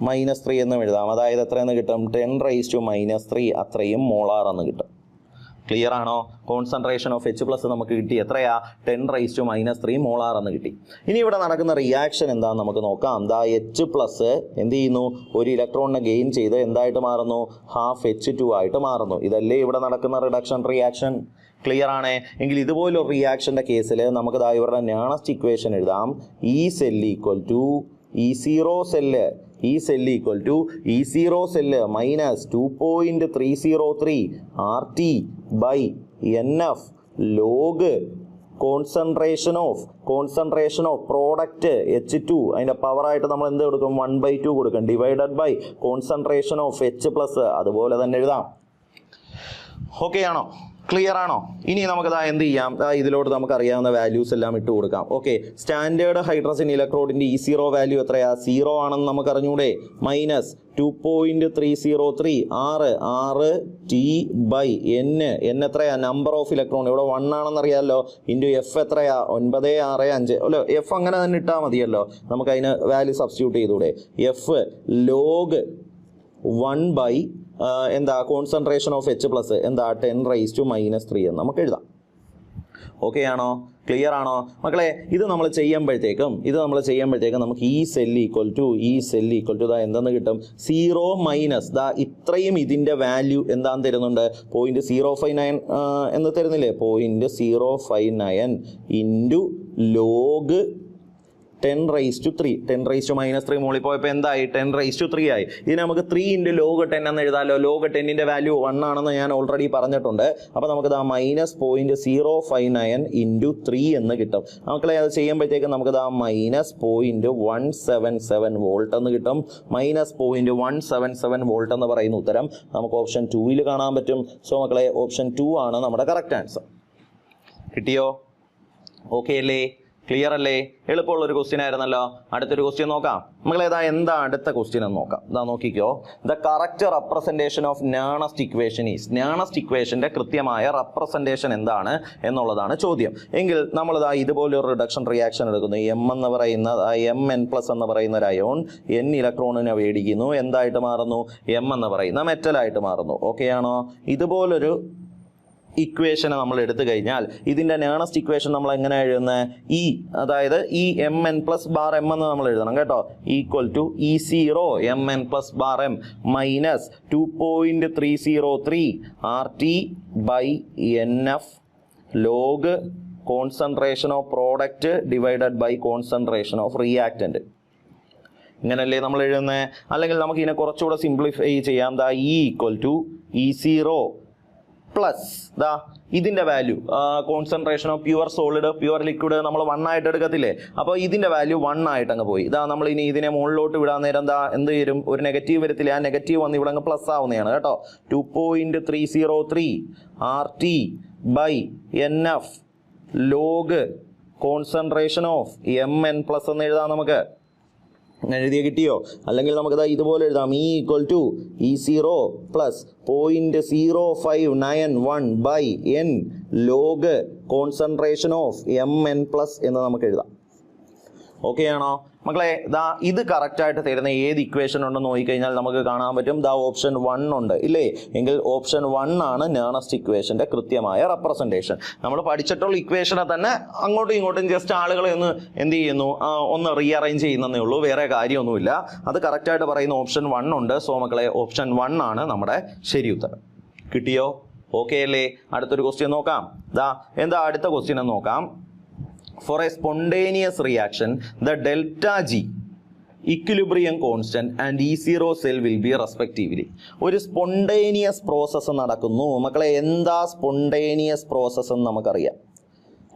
-3 എന്നും എഴുതാം. അതായത് എത്രയെന്ന് കിട്ടും? 10⁻³ അത്രയും മോളാർ എന്ന് കിട്ടും. ക്ലിയർ ആണോ? കോൺസെൻട്രേഷൻ ഓഫ് H+ നമുക്ക് കിട്ടി. എത്രയാ? 10⁻³ മോളാർ എന്ന് കിട്ടി. ഇനി ഇവിടെ നടക്കുന്ന റിയാക്ഷൻ എന്താണെന്ന് നമുക്ക് നോക്കാം. H+ എന്ത് ചെയ്യുന്നു? ഒരു ഇലക്ട്രോണിനെ ഗെയിൻ ചെയ്ത് എന്തായിട്ട് മാറുന്നു? ½ ആയിട്ട് മാറുന്നു. ഇതല്ലേ ഇവിടെ നടക്കുന്ന റിഡക്ഷൻ റിയാക്ഷൻ. ക്ലിയർ ആണേ? എങ്കിൽ ഇതുപോലൊരു റിയാക്ഷൻ്റെ കേസിൽ നമുക്ക് ഇവരുടെ നാണസ്റ്റ് ഇക്വേഷൻ എഴുതാം. E cell equal to E0 cell E0 cell minus 2.303 RT by NF log concentration of product H2 അതിൻ്റെ പവറായിട്ട് നമ്മൾ എന്ത് കൊടുക്കും? 1/2 കൊടുക്കും. Divided by concentration of H+. അതുപോലെ തന്നെ എഴുതാം. ഓക്കെ ആണോ? ക്ലിയർ ആണോ? ഇനി നമുക്ക് എന്ത് ചെയ്യാം? ഇതിലോട്ട് നമുക്ക് അറിയാവുന്ന വാല്യൂസ് എല്ലാം ഇട്ട് കൊടുക്കാം. ഓക്കെ, സ്റ്റാൻഡേർഡ് ഹൈഡ്രജൻ ഇലക്ട്രോഡിൻ്റെ E0 വാല്യൂ എത്രയാ? 0 ആണെന്ന് നമുക്ക് അറിഞ്ഞൂടെ? മൈനസ് 2.303 6T by N എത്രയാ? Number of electron. ഇവിടെ 1 ആണെന്ന് അറിയാമല്ലോ. ഇൻറ്റു F എത്രയാ? 965 അല്ലോ. F അങ്ങനെ തന്നെ ഇട്ടാൽ മതിയല്ലോ. നമുക്ക് അതിന് വാല്യൂ സബ്സ്റ്റിറ്റ്യൂട്ട് ചെയ്തൂടെ? F ലോഗ് 1 by എന്താ കോൺസെൻട്രേഷൻ ഓഫ് H+ എന്താ? 10⁻³ എന്ന് നമുക്ക് എഴുതാം. ഓക്കെ ആണോ? ക്ലിയർ ആണോ മക്കളെ? ഇത് നമ്മൾ ചെയ്യുമ്പോഴത്തേക്കും നമുക്ക് E cell equal to എന്തെന്ന് കിട്ടും? 0 മൈനസ് ഇത്രയും ഇതിൻ്റെ വാല്യൂ എന്താന്ന് തരുന്നുണ്ട്? 0.059 എന്ന് തരുന്നില്ലേ? 0.059 ഇൻറ്റു ലോഗ് 10⁻³ 10⁻³ മുകളിൽ പോയപ്പോൾ എന്തായി? 10⁻³ ആയി. ഇതിന് നമുക്ക് 3 × log 10 എന്ന് എഴുതാമല്ലോ. log 10ൻ്റെ വാല്യൂ 1 ആണെന്ന് ഞാൻ ഓൾറെഡി പറഞ്ഞിട്ടുണ്ട്. അപ്പോൾ നമുക്ക് -0.059 ഇൻറ്റു 3 എന്ന് കിട്ടും. മക്കളെ അത് ചെയ്യുമ്പോഴത്തേക്കും നമുക്ക് -0.177 വോൾട്ട് എന്ന് കിട്ടും. -0.177 വോൾട്ട് എന്ന് പറയുന്ന ഉത്തരം നമുക്ക് ഓപ്ഷൻ 2 കാണാൻ പറ്റും. സോ മക്കളെ ഓപ്ഷൻ 2 ആണ് നമ്മുടെ കറക്റ്റ് ആൻസർ. കിട്ടിയോ? ഓക്കെ അല്ലേ? ക്ലിയർ അല്ലേ? എളുപ്പമുള്ളൊരു ക്വസ്റ്റ്യൻ ആയിരുന്നല്ലോ. അടുത്തൊരു ക്വസ്റ്റ്യൻ നോക്കാം. നമ്മളെ എന്താ അടുത്ത ക്വസ്റ്റ്യൻ എന്ന് നോക്കാം. നോക്കിക്കോ. The correct representation of Nernst equation is. Nernst ഇക്വേഷൻ്റെ കൃത്യമായ റെപ്രസെൻറ്റേഷൻ എന്താണ് എന്നുള്ളതാണ് ചോദ്യം. എങ്കിൽ നമ്മൾ ഇതുപോലൊരു റിഡക്ഷൻ റിയാക്ഷൻ എടുക്കുന്നു. M എന്ന് പറയുന്ന Mn+ എന്ന് പറയുന്ന ഒരു അയോൺ N ഇലക്ട്രോണിനെ മേടിക്കുന്നു. എന്തായിട്ട് മാറുന്നു? M എന്ന് പറയുന്ന മെറ്റലായിട്ട് മാറുന്നു. ഓക്കെ ആണോ? ഇതുപോലൊരു ഇക്വേഷനെ നമ്മൾ എടുത്തു കഴിഞ്ഞാൽ ഇതിൻ്റെ നാണസ്റ്റ് ഇക്വേഷൻ നമ്മൾ എങ്ങനെ എഴുതുന്നത്? അതായത് Mn+m എന്ന് നമ്മൾ എഴുതണം കേട്ടോ. Equal to E0 Mn+m minus 2.303 RT by NF log concentration of product divided by concentration of reactant. ഇങ്ങനല്ലേ നമ്മൾ എഴുതുന്നത്? അല്ലെങ്കിൽ നമുക്ക് ഇതിനെ കുറച്ചുകൂടെ സിംപ്ലിഫൈ ചെയ്യാം. ഈക്വൽ ടു E0 പ്ലസ് ഇതിൻ്റെ value concentration of pure solid pure liquid നമ്മൾ 1 ആയിട്ട് എടുക്കത്തില്ലേ? അപ്പോൾ ഇതിൻ്റെ വാല്യൂ 1 ആയിട്ട് അങ്ങ് പോയി. നമ്മൾ ഇനി ഇതിനെ മുകളിലോട്ട് വിടാൻ നേരം എന്ത് വരും? ഒരു നെഗറ്റീവ് വരത്തില്ല. ആ നെഗറ്റീവ് വന്ന് ഇവിടെ അങ്ങ് പ്ലസ് ആവുന്നതാണ് കേട്ടോ. 2.303 RT by NF log concentration of Mn+ എന്ന് എഴുതാം നമുക്ക്. എഴുതിയ കിട്ടിയോ? അല്ലെങ്കിൽ നമുക്ക് ഇതുപോലെ എഴുതാം. Equal to E0 plus 0.0591 by N log concentration of Mn+ എന്ന് നമുക്ക് എഴുതാം. ഓക്കെ ആണോ മക്കളെ? ഇത് കറക്റ്റായിട്ട് തരുന്ന ഏത് ഇക്വേഷൻ ഉണ്ടെന്ന് നോക്കിക്കഴിഞ്ഞാൽ നമുക്ക് കാണാൻ പറ്റും. ഓപ്ഷൻ 1 ഉണ്ട് ഇല്ലേ? എങ്കിൽ ഓപ്ഷൻ 1 ആണ് നാണസ്റ്റ് ഇക്വേഷൻ്റെ കൃത്യമായ റെപ്രസെൻറ്റേഷൻ. നമ്മൾ പഠിച്ചിട്ടുള്ള ഇക്വേഷനെ തന്നെ അങ്ങോട്ടും ഇങ്ങോട്ടും ജസ്റ്റ് ആളുകളെ എന്ത് ചെയ്യുന്നു? ഒന്ന് റീഅറേഞ്ച് ചെയ്യുന്നതേ ഉള്ളൂ. വേറെ കാര്യമൊന്നുമില്ല. അത് കറക്റ്റായിട്ട് പറയുന്ന ഓപ്ഷൻ 1 ഉണ്ട്. സോ മക്കളെ ഓപ്ഷൻ 1 ആണ് നമ്മുടെ ശരി ഉത്തരം. കിട്ടിയോ? ഓക്കെ അല്ലേ? അടുത്തൊരു ക്വസ്റ്റ്യൻ നോക്കാം. എന്താ അടുത്ത ക്വസ്റ്റ്യൻ എന്ന് നോക്കാം. For a spontaneous reaction, the delta G, equilibrium constant and E0 cell will be respectively. ഒരു സ്പോണ്ടേനിയസ് പ്രോസസ്സ് നടക്കുന്നു മക്കളെ. എന്താ സ്പോണ്ടേനിയസ് പ്രോസസ്സ് എന്ന് നമുക്കറിയാം.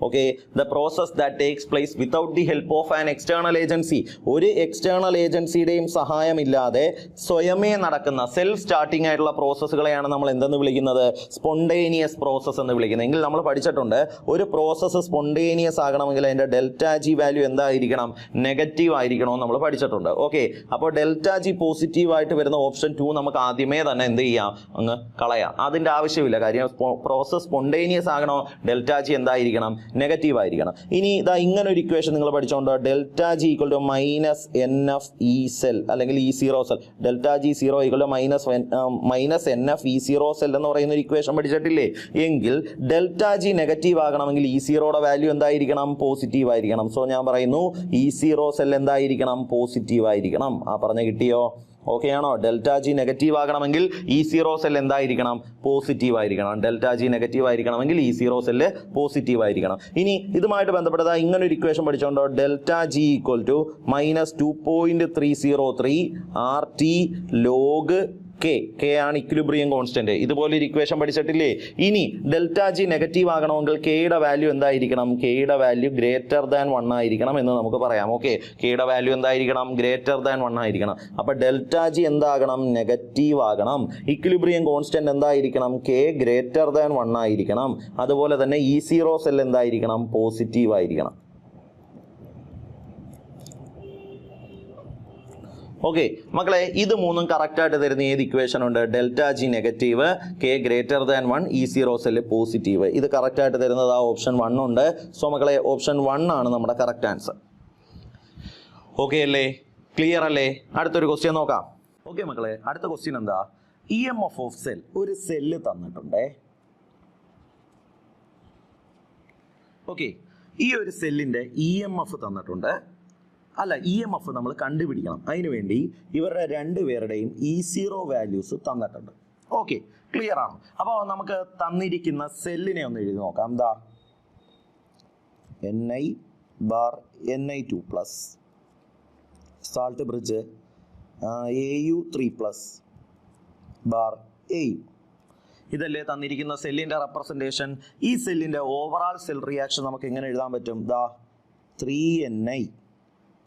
Okay, the process that takes place without the help of an external agency. ഒരു external ഏജൻസിയുടെയും സഹായമില്ലാതെ സ്വയമേ നടക്കുന്ന സെൽഫ് സ്റ്റാർട്ടിംഗ് ആയിട്ടുള്ള പ്രോസസ്സുകളെയാണ് നമ്മൾ എന്തെന്ന് വിളിക്കുന്നത്? സ്പോണ്ടേനിയസ് പ്രോസസ്സ് എന്ന് വിളിക്കുന്നത്. എങ്കിൽ നമ്മൾ പഠിച്ചിട്ടുണ്ട് ഒരു പ്രോസസ്സ് സ്പോണ്ടേനിയസ് ആകണമെങ്കിൽ അതിൻ്റെ ΔG വാല്യൂ എന്തായിരിക്കണം? നെഗറ്റീവ് ആയിരിക്കണമെന്ന് നമ്മൾ പഠിച്ചിട്ടുണ്ട്. ഓക്കെ, അപ്പോൾ ΔG പോസിറ്റീവായിട്ട് വരുന്ന ഓപ്ഷൻ 2 നമുക്ക് ആദ്യമേ തന്നെ എന്ത് ചെയ്യാം? അങ്ങ് കളയാം. അതിൻ്റെ ആവശ്യമില്ല. കാര്യം പ്രോസസ്സ് സ്പോണ്ടേനിയസ് ആകണോ? ΔG എന്തായിരിക്കണം? നെഗറ്റീവ് ആയിരിക്കണം. ഇനി ഇതാ ഇങ്ങനെ ഒരു ഇക്വേഷൻ നിങ്ങൾ പഠിച്ചോണ്ട് delta G equal to minus N F E cell അല്ലെങ്കിൽ E zero cell, delta G zero equal to minus N F E zero cell എന്ന് പറയുന്ന ഒരു ഇക്വേഷൻ പഠിച്ചിട്ടില്ലേ? എങ്കിൽ ഡെൽറ്റ ജി നെഗറ്റീവ് ആകണമെങ്കിൽ ഇ സീറോയുടെ വാല്യൂ എന്തായിരിക്കണം? പോസിറ്റീവ് ആയിരിക്കണം. സോ ഞാൻ പറയുന്നു ഇ സീറോ സെൽ എന്തായിരിക്കണം? പോസിറ്റീവ് ആയിരിക്കണം. ആ പറഞ്ഞ കിട്ടിയോ? ഓക്കെ ആണോ? ഡെൽറ്റ ജി നെഗറ്റീവ് ആകണമെങ്കിൽ ഇ സീറോ സെൽ എന്തായിരിക്കണം? പോസിറ്റീവ് ആയിരിക്കണം. ഡെൽറ്റ ജി നെഗറ്റീവ് ആയിരിക്കണമെങ്കിൽ ഇ സീറോ സെല്ല് പോസിറ്റീവ് ആയിരിക്കണം. ഇനി ഇതുമായിട്ട് ബന്ധപ്പെട്ടത് ഇങ്ങനെ ഒരു ഇക്വേഷൻ പഠിച്ചോണ്ടോ delta G equal to minus 2.303 R T log K ആണ് ഇക്വിലിബ്രിയം കോൺസ്റ്റന്റ്. ഇതുപോലെ ഒരു ഇക്വേഷൻ പഠിച്ചിട്ടില്ലേ? ഇനി ഡെൽറ്റ ജി നെഗറ്റീവ് ആകണമെങ്കിൽ കെയുടെ വാല്യൂ എന്തായിരിക്കണം? കെയുടെ വാല്യൂ ഗ്രേറ്റർ ദാൻ 1 ആയിരിക്കണം എന്ന് നമുക്ക് പറയാം. ഓക്കെ, കെയുടെ വാല്യൂ എന്തായിരിക്കണം? ഗ്രേറ്റർ ദാൻ 1 ആയിരിക്കണം. അപ്പൊ ഡെൽറ്റ ജി എന്താകണം? നെഗറ്റീവ് ആകണം. ഇക്വിലിബ്രിയം കോൺസ്റ്റന്റ് എന്തായിരിക്കണം? കെ ഗ്രേറ്റർ ദാൻ 1 ആയിരിക്കണം. അതുപോലെ തന്നെ ഇ സീറോ സെൽ എന്തായിരിക്കണം? പോസിറ്റീവ് ആയിരിക്കണം. ഓക്കെ മക്കളെ, ഇത് മൂന്നും കറക്റ്റ് ആയിട്ട് തരുന്ന ഏത് ഇക്വേഷൻ ഉണ്ട്? Delta G negative, K greater than 1, E zero cell positive. ഇത് കറക്റ്റ് ആയിട്ട് തരുന്നത് ഓപ്ഷൻ 1 ഉണ്ട്. സോ മക്കളെ ഓപ്ഷൻ 1 ആണ് നമ്മുടെ കറക്റ്റ് ആൻസർ. ഓക്കെ അല്ലേ? ക്ലിയർ അല്ലേ? അടുത്തൊരു ക്വസ്റ്റ്യൻ നോക്കാം. ഓക്കെ മക്കളെ, അടുത്ത ക്വസ്റ്റ്യൻ എന്താ? E M F of cell, ഒരു സെല്ല് തന്നിട്ടുണ്ടേ. ഓക്കെ, ഈ ഒരു സെല്ലിന്റെ ഇ എം എഫ് തന്നിട്ടുണ്ട്. അല്ല, ഇ എം എഫ് നമ്മൾ കണ്ടുപിടിക്കണം. അതിനുവേണ്ടി ഇവരുടെ രണ്ടുപേരുടെയും ഇ സീറോ വാല്യൂസ് തന്നിട്ടുണ്ട്. ഓക്കെ, ക്ലിയർ ആണോ? അപ്പോൾ നമുക്ക് തന്നിരിക്കുന്ന സെല്ലിനെ ഒന്ന് എഴുതി നോക്കാം. എന്താ? Ni/Ni2+, salt bridge Au3+ AU. ഇതല്ലേ തന്നിരിക്കുന്ന സെല്ലിന്റെ റെപ്രസെന്റേഷൻ. ഈ സെല്ലിന്റെ ഓവറാൾ സെൽ റിയാക്ഷൻ നമുക്ക് എങ്ങനെ എഴുതാൻ പറ്റും? ദാ 3Ni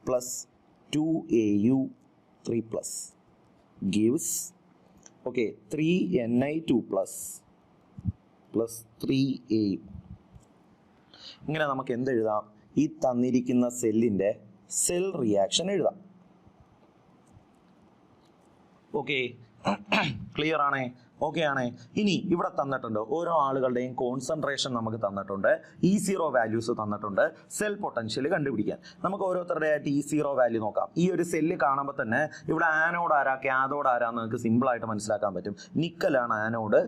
plus 2Au3+ gives 3Ni2+ plus 3Au. ഇങ്ങനെ നമുക്ക് എന്തെഴുതാം? ഈ തന്നിരിക്കുന്ന സെല്ലിന്റെ സെൽ റിയാക്ഷൻ എഴുതാം. ഓക്കെ, ക്ലിയർ ആണേ? ഓക്കെ ആണേ? ഇനി ഇവിടെ തന്നിട്ടുണ്ട് ഓരോ ആളുകളുടെയും കോൺസെൻട്രേഷൻ നമുക്ക് തന്നിട്ടുണ്ട്, ഇ സീറോ വാല്യൂസ് തന്നിട്ടുണ്ട്, സെൽ പൊട്ടൻഷ്യൽ കണ്ടുപിടിക്കാൻ. നമുക്ക് ഓരോരുത്തരുടെ ആയിട്ട് ഇ സീറോ വാല്യൂ നോക്കാം. ഈ ഒരു സെല്ല് കാണുമ്പോൾ തന്നെ ഇവിടെ ആനോഡ് ആരാ കാഥോഡ് ആരാന്ന് നമുക്ക് സിമ്പിൾ ആയിട്ട് മനസ്സിലാക്കാൻ പറ്റും. നിക്കലാണ് ആനോഡ്,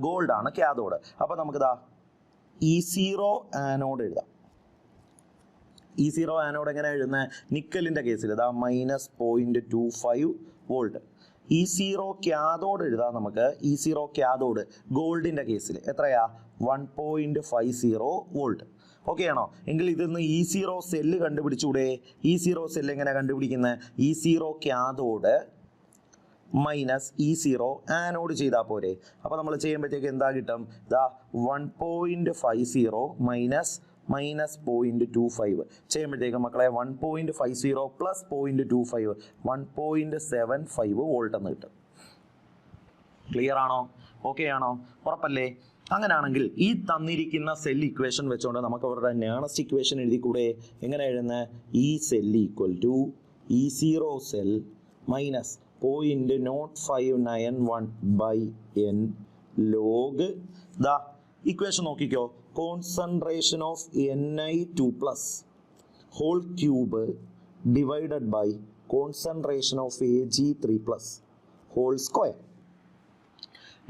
ഗോൾഡ് ആണ് കാഥോഡ്. അപ്പൊ നമുക്കിതാ ഇ സീറോ ആനോഡ് എഴുതാം. ഇ സീറോ ആനോഡ് എങ്ങനെ എഴുതുന്നത്? നിക്കലിന്റെ കേസിൽ ഇതാ -0.25 വോൾട്ട്. ഇ സീറോ ക്യാഥോഡ് എഴുതാം നമുക്ക്. ഇ സീറോ ക്യാഥോഡ് ഗോൾഡിന്റെ കേസിൽ എത്രയാ? 1.50 വോൾട്ട്. ഓക്കെ ആണോ? എങ്കിൽ ഇതിന്ന് ഇ സീറോ സെല്ല് കണ്ടുപിടിച്ചൂടെ? ഇ സീറോ സെല്ല് എങ്ങനെ കണ്ടുപിടിക്കുന്നത്? E zero cathode minus E zero anode ചെയ്താൽ പോരെ? അപ്പോൾ നമ്മൾ ചെയ്യുമ്പോഴത്തേക്ക് എന്താ കിട്ടും? ദാ 1.50 മൈനസ് -0.25 ചെയ്യുമ്പോഴത്തേക്ക് മക്കളെ 1.50 പ്ലസ് 0.25 1.75 വോൾട്ട് എന്ന് കിട്ടും. ക്ലിയർ ആണോ? ഓക്കെ ആണോ? ഉറപ്പല്ലേ? അങ്ങനെയാണെങ്കിൽ ഈ തന്നിരിക്കുന്ന സെൽ ഇക്വേഷൻ വെച്ചുകൊണ്ട് നമുക്ക് അവരുടെ നേണസ്റ്റ് ഇക്വേഷൻ എഴുതി കൂടെ? എങ്ങനെ എഴുതുന്നത്? E cell equal to E zero cell minus 0.0591/n log ദാ ഇക്വേഷൻ നോക്കിക്കോ. Concentration of Ni2+ whole cube divided by concentration of Ag3+ whole square.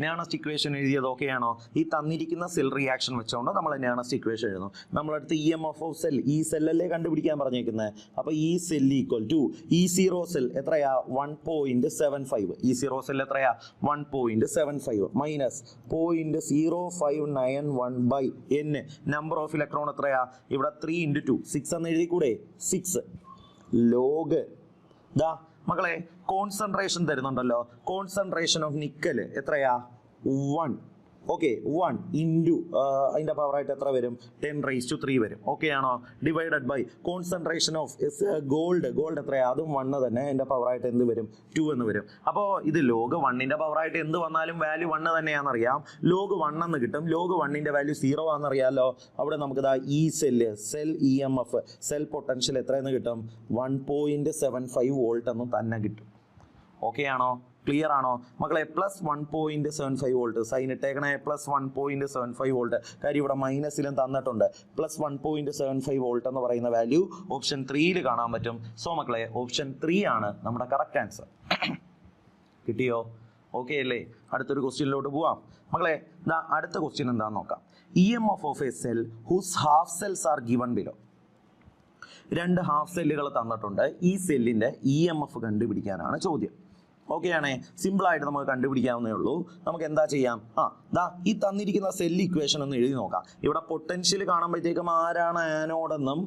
Nernst equation എഴുതിയത് ഓക്കെയാണോ? ഈ തന്നിരിക്കുന്ന സെൽ റിയാക്ഷൻ വെച്ചുകൊണ്ട് നമ്മൾ നേണസ്റ്റ് ഇക്വേഷൻ എഴുതുന്നു. നമ്മളടുത്ത് E M F of cell, E സെല്ലല്ലേ കണ്ടുപിടിക്കാൻ പറഞ്ഞേക്കുന്നത്. അപ്പോൾ E cell equal to E zero cell എത്രയാ? 1.75. ഇ സീറോ സെൽ എത്രയാ? 1.75 minus 0.0591/n. Number of electron എത്രയാ? ഇവിടെ 3 × 2 6 എന്ന് എഴുതി കൂടെ? 6 ലോഗ് ദാ മക്കളെ കോൺസെൻട്രേഷൻ തരുന്നുണ്ടല്ലോ. കോൺസെൻട്രേഷൻ ഓഫ് നിക്കൽ എത്രയാ? 1. ഓക്കെ, 1 ഇൻറ്റു അതിൻ്റെ പവറായിട്ട് എത്ര വരും? 10⁻³ വരും. ഓക്കെ ആണോ? Divided by concentration of gold എത്രയാ? അതും 1 തന്നെ. അതിൻ്റെ പവറായിട്ട് എന്ത് വരും? 2 എന്ന് വരും. അപ്പോൾ ഇത് ലോഗ് 1ൻ്റെ പവറായിട്ട് എന്ത് വന്നാലും വാല്യൂ 1 തന്നെയാണെന്നറിയാം. ലോഗ് 1 എന്ന് കിട്ടും. ലോഗ് 1ൻ്റെ വാല്യൂ 0 ആണെന്നറിയാമല്ലോ. അവിടെ നമുക്ക് ഇതാ ഈ cell E M F cell potential എത്രയെന്ന് കിട്ടും? 1.75 വോൾട്ട് എന്ന് തന്നെ കിട്ടും. ഓക്കെ ആണോ? ക്ലിയർ ആണോ മക്കളെ? +1.75 വോൾട്ട് സൈൻ ഇട്ടേക്കണേ, +1.75 വോൾട്ട്. കാര്യം ഇവിടെ മൈനസിലും തന്നിട്ടുണ്ട്. +1.75 വോൾട്ട് എന്ന് പറയുന്ന വാല്യൂ ഓപ്ഷൻ 3 കാണാൻ പറ്റും. സോ മക്കളെ ഓപ്ഷൻ 3 ആണ് നമ്മുടെ കറക്റ്റ് ആൻസർ. കിട്ടിയോ? ഓക്കെ അല്ലേ? അടുത്തൊരു ക്വസ്റ്റ്യനിലോട്ട് പോവാം മക്കളെ. അടുത്ത ക്വസ്റ്റ്യൻ എന്താണെന്ന് നോക്കാം. EMF of a cell whose half cells are given below. 2 half സെല്ലുകൾ തന്നിട്ടുണ്ട്. ഈ സെല്ലിന്റെ EMF കണ്ടുപിടിക്കാനാണ് ചോദ്യം. ഓക്കെ ആണേ? സിമ്പിളായിട്ട് നമുക്ക് കണ്ടുപിടിക്കാവുന്നേ ഉള്ളൂ. നമുക്ക് എന്താ ചെയ്യാം? ഈ തന്നിരിക്കുന്ന സെൽ ഇക്വേഷൻ ഒന്ന് എഴുതി നോക്കാം. ഇവിടെ പൊട്ടൻഷ്യൽ കാണുമ്പോഴത്തേക്കും ആരാണ് ആനോഡെന്നും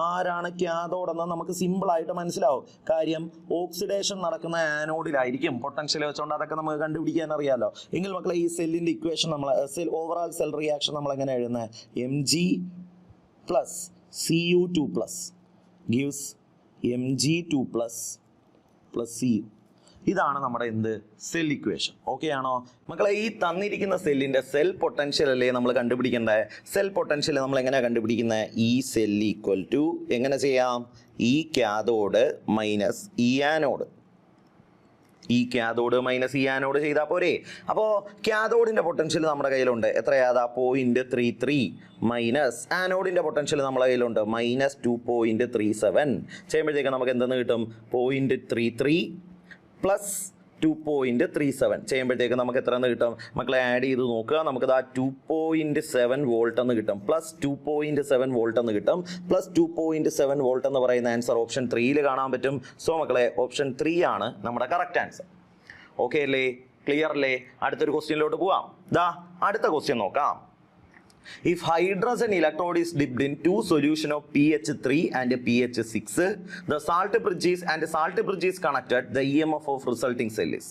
ആരാണ് ക്യാഥോഡെന്നും നമുക്ക് സിമ്പിളായിട്ട് മനസ്സിലാവും. കാര്യം ഓക്സിഡേഷൻ നടക്കുന്ന ആനോഡിലായിരിക്കും പൊട്ടൻഷ്യൽ വെച്ചുകൊണ്ട് അതൊക്കെ നമുക്ക് കണ്ടുപിടിക്കാൻ അറിയാമല്ലോ. എങ്കിൽ മക്കളെ ഈ സെല്ലിന്റെ ഇക്വേഷൻ നമ്മൾ ഓവറോൾ സെൽ റിയാക്ഷൻ നമ്മൾ എങ്ങനെ എഴുതുന്നത്? Mg + Cu2+ gives Mg2+ + Cu. ഇതാണ് നമ്മുടെ എന്ത് സെൽ ഇക്വേഷൻ. ഓക്കെ ആണോ മക്കളെ? ഈ തന്നിരിക്കുന്ന സെല്ലിന്റെ സെൽ പൊട്ടൻഷ്യൽ അല്ലേ നമ്മൾ കണ്ടുപിടിക്കേണ്ടത്? സെൽ പൊട്ടൻഷ്യൽ നമ്മൾ എങ്ങനെയാണ് കണ്ടുപിടിക്കുന്നത്? ഈ സെൽ ഈക്വൽ ടു എങ്ങനെ ചെയ്യാം? ഈ കാഥോഡ് മൈനസ് ഈ ആനോഡ്. ഈ കാഥോഡ് മൈനസ് ഈ ആനോഡ് ചെയ്താൽ പോരെ? അപ്പോൾ കാഥോഡിന്റെ പൊട്ടൻഷ്യൽ നമ്മുടെ കയ്യിലുണ്ട്. എത്രയാതാ? 0.33 മൈനസ് ആനോഡിന്റെ പൊട്ടൻഷ്യൽ നമ്മുടെ കയ്യിലുണ്ട് -2.37. ചെയ്യുമ്പോഴത്തേക്ക് നമുക്ക് എന്തെന്ന് കിട്ടും? 0.33 പ്ലസ് 2.37 ചെയ്യുമ്പോഴത്തേക്ക് നമുക്ക് എത്ര എന്ന് കിട്ടും മക്കളെ? ആഡ് ചെയ്ത് നോക്കുക. നമുക്ക് 2.7 വോൾട്ട് എന്ന് കിട്ടും. +2.7 വോൾട്ട് എന്ന് കിട്ടും. +2.7 വോൾട്ട് എന്ന് പറയുന്ന ആൻസർ ഓപ്ഷൻ 3 കാണാൻ പറ്റും. സോ മക്കളെ ഓപ്ഷൻ 3 ആണ് നമ്മുടെ കറക്റ്റ് ആൻസർ. ഓക്കെ അല്ലേ? ക്ലിയർ അല്ലേ? അടുത്തൊരു ക്വസ്റ്റ്യനിലോട്ട് പോവാം. അടുത്ത ക്വസ്റ്റ്യൻ നോക്കാം. If hydrogen electrode is dipped in 2 solution of pH3 and pH6, the salt bridge is connected, the EMF of resulting cell is.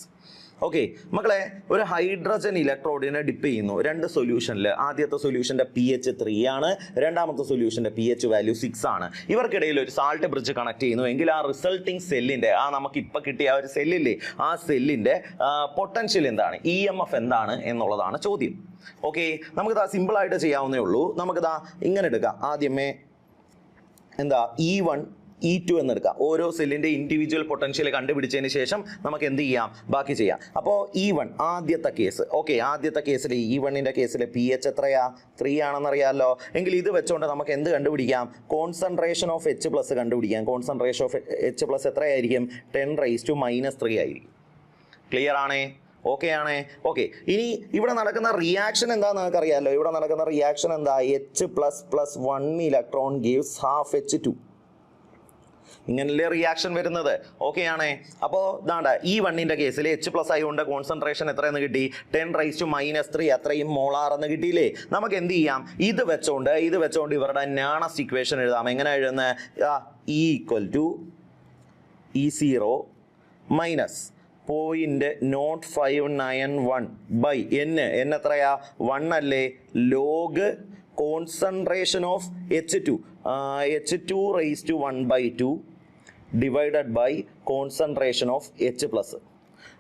Okay മക്കളെ, ഒരു ഹൈഡ്രജൻ ഇലക്ട്രോഡിനെ ഡിപ്പ് ചെയ്യുന്നു 2 സൊല്യൂഷനിൽ. ആദ്യത്തെ സൊല്യൂഷന്റെ pH3 ആണ്, രണ്ടാമത്തെ സൊല്യൂഷന്റെ pH വാല്യൂ 6 ആണ്. ഇവർക്കിടയിൽ ഒരു സാൾട്ട് ബ്രിഡ്ജ് കണക്ട് ചെയ്യുന്നു. എങ്കിൽ ആ റിസൾട്ടിങ് സെല്ലിന്റെ നമുക്ക് ഇപ്പൊ കിട്ടിയ ഒരു സെല്ലില്ലേ, ആ സെല്ലിന്റെ പൊട്ടൻഷ്യൽ എന്താണ്, EMF എന്താണ് എന്നുള്ളതാണ് ചോദ്യം. ഓക്കെ, നമുക്കിതാ സിമ്പിൾ ആയിട്ട് ചെയ്യാവുന്നേ ഉള്ളൂ. നമുക്കിതാ ഇങ്ങനെ എടുക്കാം. ആദ്യമേ എന്താ E1 E2 എന്നെടുക്കാം. ഓരോ സെല്ലിന്റെ ഇൻഡിവിജ്വൽ പൊട്ടൻഷ്യൽ കണ്ടുപിടിച്ചതിന് ശേഷം നമുക്ക് എന്ത് ചെയ്യാം? ബാക്കി ചെയ്യാം. അപ്പോൾ E1 ആദ്യത്തെ കേസ്. ഓക്കെ, ആദ്യത്തെ കേസിൽ E1ന്റെ കേസിൽ pH എത്രയാ? 3 ആണെന്നറിയാമല്ലോ. എങ്കിൽ ഇത് വെച്ചുകൊണ്ട് നമുക്ക് എന്ത് കണ്ടുപിടിക്കാം? കോൺസെൻട്രേഷൻ ഓഫ് H+ കണ്ടുപിടിക്കാം. കോൺസെൻട്രേഷൻ ഓഫ് H+ എത്രയായിരിക്കും? 10⁻³ ആയിരിക്കും. ക്ലിയർ ആണേ? ഓക്കെ ആണേ? ഓക്കെ, ഇനി ഇവിടെ നടക്കുന്ന റിയാക്ഷൻ എന്താണെന്ന് നമുക്ക് അറിയാമല്ലോ. ഇവിടെ നടക്കുന്ന റിയാക്ഷൻ എന്താ? H++ 1 electron gives ½ H2. ഇങ്ങനല്ലേ റിയാക്ഷൻ വരുന്നത്. ഓക്കെ ആണേ? അപ്പോൾ ഇതാണ്ട E1ന്റെ കേസിൽ H+ ആയതുകൊണ്ട് കോൺസെൻട്രേഷൻ എത്രയെന്ന് കിട്ടി? 10⁻³ അത്രയും മോളാർ എന്ന് കിട്ടിയില്ലേ? നമുക്ക് എന്ത് ചെയ്യാം? ഇത് വെച്ചോണ്ട് ഇവരുടെ നാണസ്റ്റ് ഇക്വേഷൻ എഴുതാം. എങ്ങനെ എഴുതുന്നത്? E = E0 minus 0.0591 by n എത്രയാ? 1 അല്ലേ? Log concentration of H2 divided by concentration of H+.